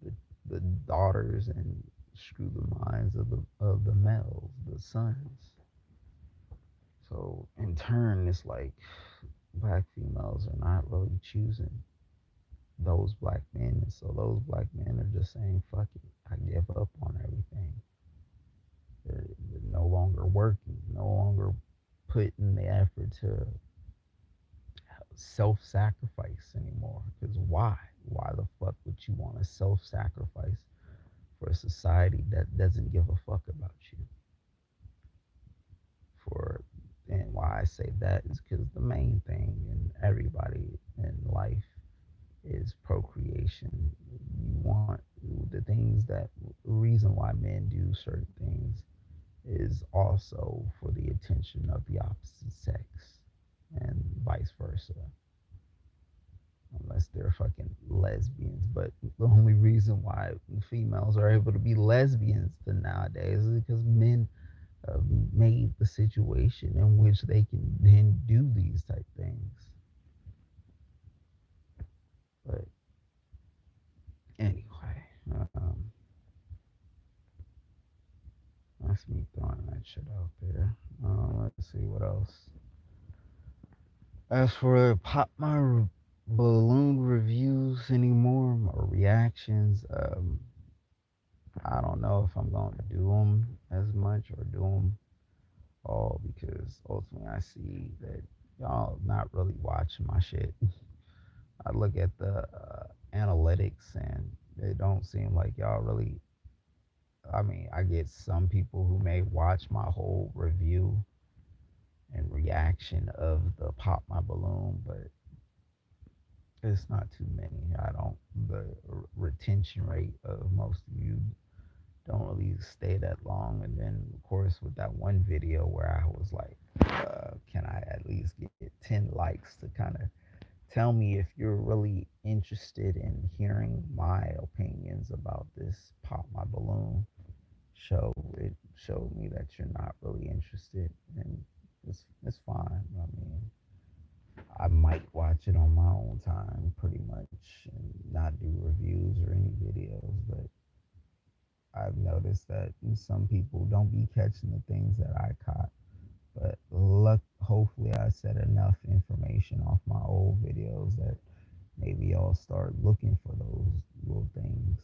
the daughters and screw the minds of the males, the sons. So in turn, it's like black females are not really choosing those black men, and so those black men are just saying, "Fuck it, I give up on everything." They're no longer working, no longer putting the effort to self-sacrifice anymore. Because why? Why the fuck would you want to self-sacrifice for a society that doesn't give a fuck about you? For and why I say that is because the main thing in everybody in life is procreation. You want the things that reason why men do certain things is also for the attention of the opposite sex and vice versa, unless they're fucking lesbians. But the only reason why females are able to be lesbians to nowadays is because men made the situation in which they can then do these type things. But anyway, that's me throwing that shit out there. Let's see what else. As for pop my balloon reviews anymore or reactions, I don't know if I'm going to do them as much or do them all because ultimately I see that y'all not really watching my shit. I look at the analytics and it don't seem like y'all really. I mean, I get some people who may watch my whole review and reaction of the pop my balloon, but it's not too many. I don't. The retention rate of most of you don't really stay that long. And then, of course, with that one video where I was like, can I at least get 10 likes to kind of tell me if you're really interested in hearing my opinions about this Pop My Balloon show? It showed me that you're not really interested, and it's fine. I mean, I might watch it on my own time, pretty much, and not do reviews or any videos, but I've noticed that some people don't be catching the things that I caught. But hopefully, I said enough information off my old videos that maybe y'all start looking for those little things.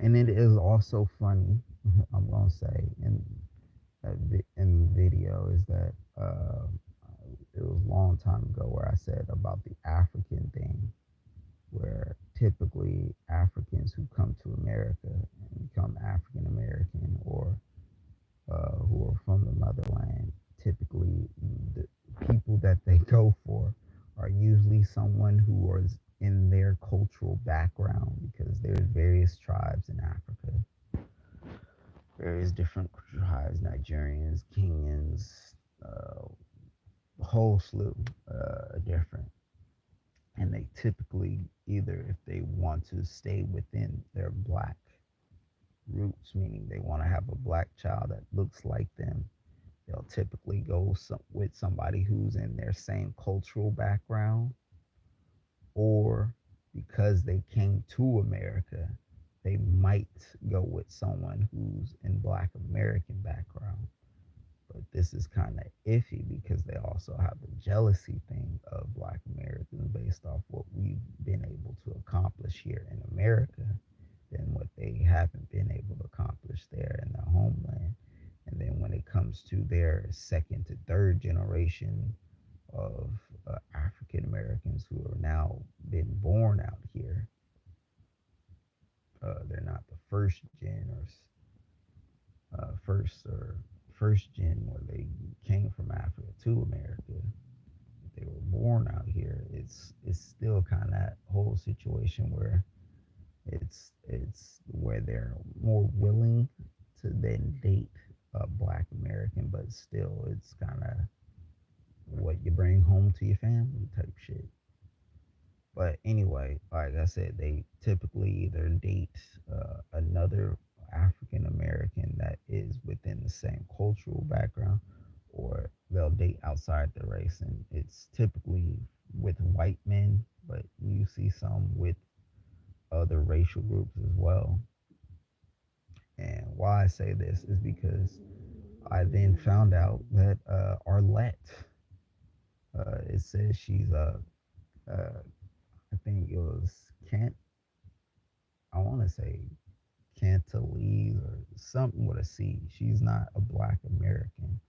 And it is also funny, I'm gonna say, in the video is that it was a long time ago where I said about the African thing, where typically Africans who come to America and become African American or who are from the motherland, typically the people that they go for are usually someone who is in their cultural background because there's various tribes in Africa, various different tribes, Nigerians, Kenyans, a whole slew different. And they typically either if they want to stay within their black roots, meaning they want to have a black child that looks like them, they'll typically go with somebody who's in their same cultural background, or because they came to America, they might go with someone who's in Black American background. But this is kind of iffy because they also have the jealousy thing of Black Americans based off what we've been able to accomplish here in America than what they haven't been able to accomplish there in their homeland. And then when it comes to their second to third generation of African Americans who are now been born out here, they're not the first gen or first gen where they came from Africa to America. they were born out here, it's still kind of that whole situation where it's where they're more willing to then date a black American, but still it's kind of what you bring home to your family type shit. But anyway, like I said, they typically either date another African American that is within the same cultural background, or they'll date outside the race. And it's typically with white men, but you see some with other racial groups as well. And why I say this is because I then found out that Arlette, it says she's I think it was Kent, I want to say Cantonese or something with a C. She's not a black American.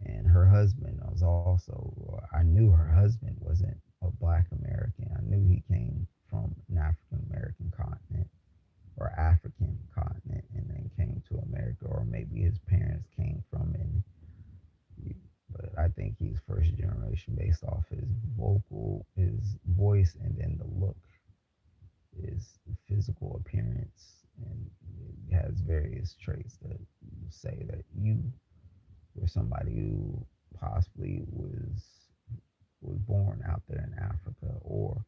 And her husband was also, I knew her husband wasn't a black American. I knew he came from an African American continent or African continent and then came to America, or maybe his parents came from it. But I think he's first generation based off his his voice, and then the look, his physical appearance, and it has various traits that say that you were somebody who possibly was born out there in Africa, or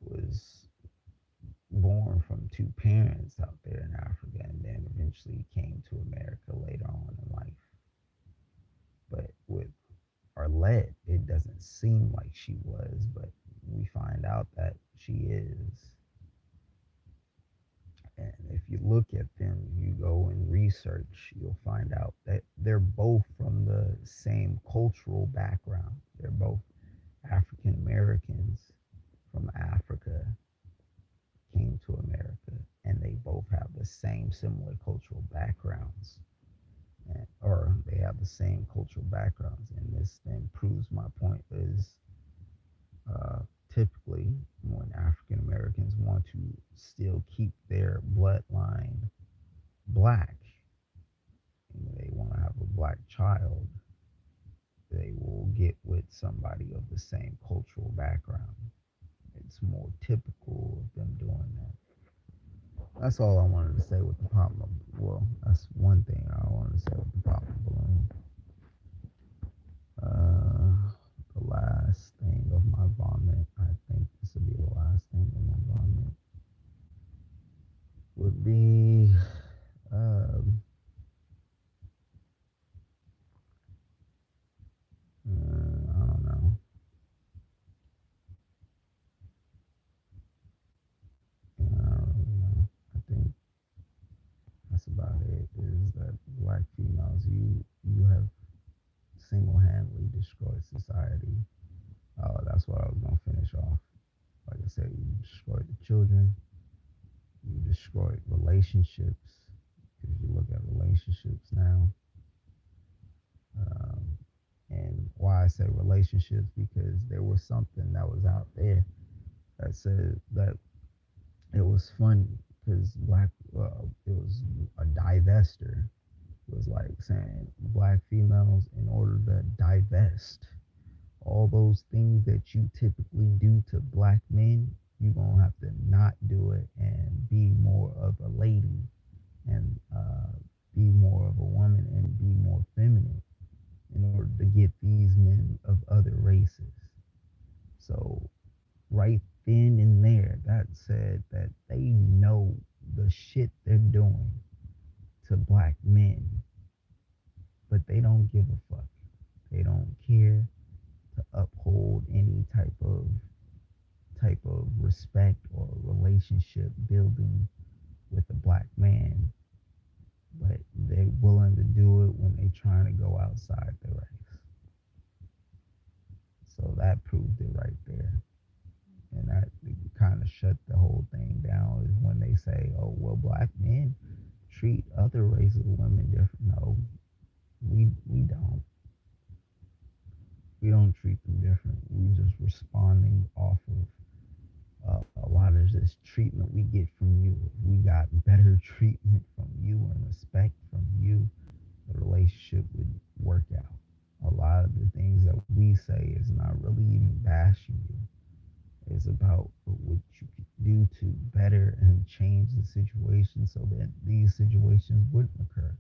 was born from two parents out there in Africa and then eventually came to America later on in life. But with Arlette, it doesn't seem like she was, but we find out that she is. And if you look at them, you go and research, you'll find out that they're both from the same cultural background. They're both African Americans from Africa, came to America, and they both have the same similar cultural backgrounds. Or they have the same cultural backgrounds. And this then proves my point is uh, typically when African Americans want to still keep their bloodline black, and they want to have a black child, they will get with somebody of the same cultural background. It's more typical of them doing that. That's all I wanted to say with the pop. Well, that's one thing I wanted to say with the pop balloon. Uh, the last thing of my vomit, I think this will be the last thing of my vomit, would be, I don't know. Yeah, I don't really know. I think that's about it. Is that black females, you have single-handedly destroyed society. That's what I was gonna finish off. Like I said, you destroyed the children. You destroyed relationships. Because you look at relationships now, um, and why I say relationships, because there was something that was out there that said that it was funny because it was a divester. It was like saying black females, in order to divest all those things that you typically do to black men, you're gonna have to not do it and be more of a lady, and be more of a woman and be more feminine in order to get these men of other races. So right then and there, that said that they know the shit they're doing to black men, but they don't give a fuck. They don't care to uphold any type of respect or relationship building with a black man, but they're willing to do it when they're trying to go outside the race. So that proved it right there. And that kind of shut the whole thing down, is when they say, oh, well, black men treat other races of women different. No, we don't. We don't treat them different. We just responding off of a lot of this treatment we get from you. If we got better treatment from you and respect from you, the relationship would work out. A lot of the things that we say is not really about what you could do to better and change the situation so that these situations wouldn't occur.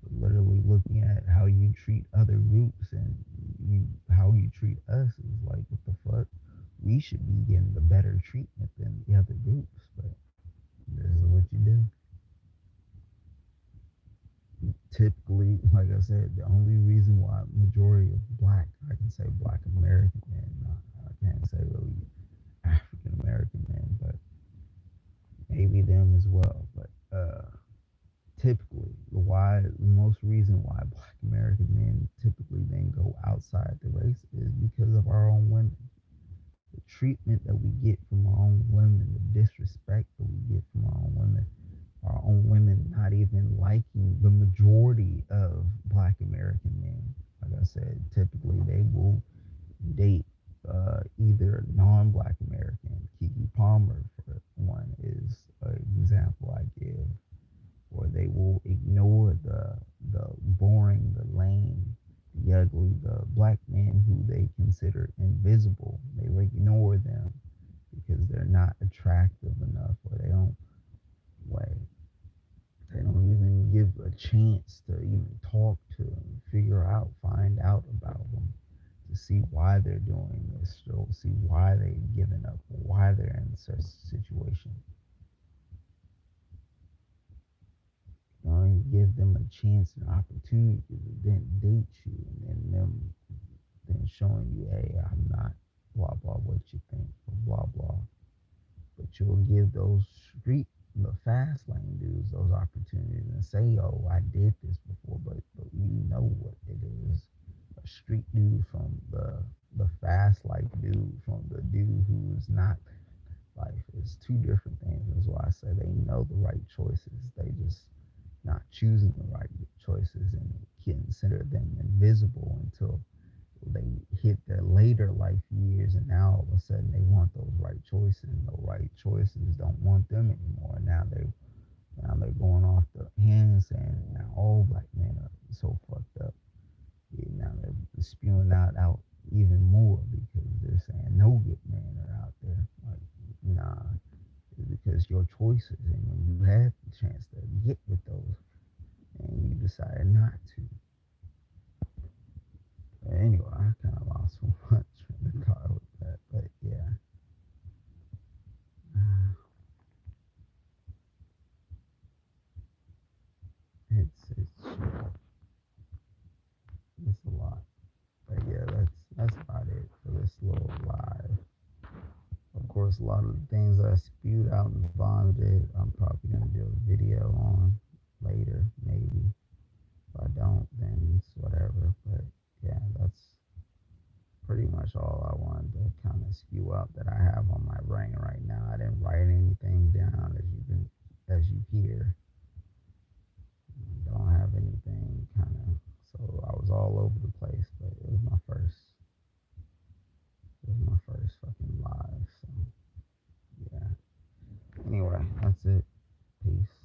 But literally looking at how you treat other groups and how you treat us is like, what the fuck? We should be getting the better treatment than the other groups, but this is what you do. Typically, like I said, the only reason why majority of black, I can say black American men, I can't say really African American men, but maybe them as well. But typically, the most reason why black American men typically then go outside the race is because of our own women. The treatment that we get from our own women, the disrespect that we get from our own women not even liking the majority of black American men. Like I said, typically they will date either non-black American. Keke Palmer, for one, is an example I give, or they will ignore the boring, the lame, the ugly, the black men who they consider invisible. They will ignore them because they're not attractive enough, or way they don't even give a chance to even talk to them, figure out, find out about them, to see why they're doing this, or see why they've given up, why they're in such a situation. You don't even give them a chance and opportunity to then date you, and then them then showing you, hey, I'm not blah blah what you think, or blah blah. But you'll give those the fast lane dudes those opportunities and say, oh, I did this before, but you know what it is. A street dude from the fast life dude from the dude who's not life. It's two different things. That's why I say they know the right choices. They just not choosing the right choices and consider them invisible until they hit their later life years, and now all of a sudden they want those right choices, and the right choices don't want them anymore. Now they're going off the hands, and now all black men are so fucked up. Yeah, now they're spewing out even more because they're saying no good men are out there. Like, nah, it's because your choices, and when you had the chance to get with those, and you decided not to. But anyway, I kind of lost so much train of thought with that, but yeah, it's it's a lot. But yeah, that's about it for this little live. Of course, a lot of the things that I spewed out and vomited, I'm probably gonna do a video on later, maybe. If I don't, then it's whatever. But yeah, that's pretty much all I wanted to kind of spew out that I have on my brain right now. I didn't write anything down as you hear. Don't have anything kind of, so I was all over the place, but it was my first fucking live. So yeah. Anyway, that's it. Peace.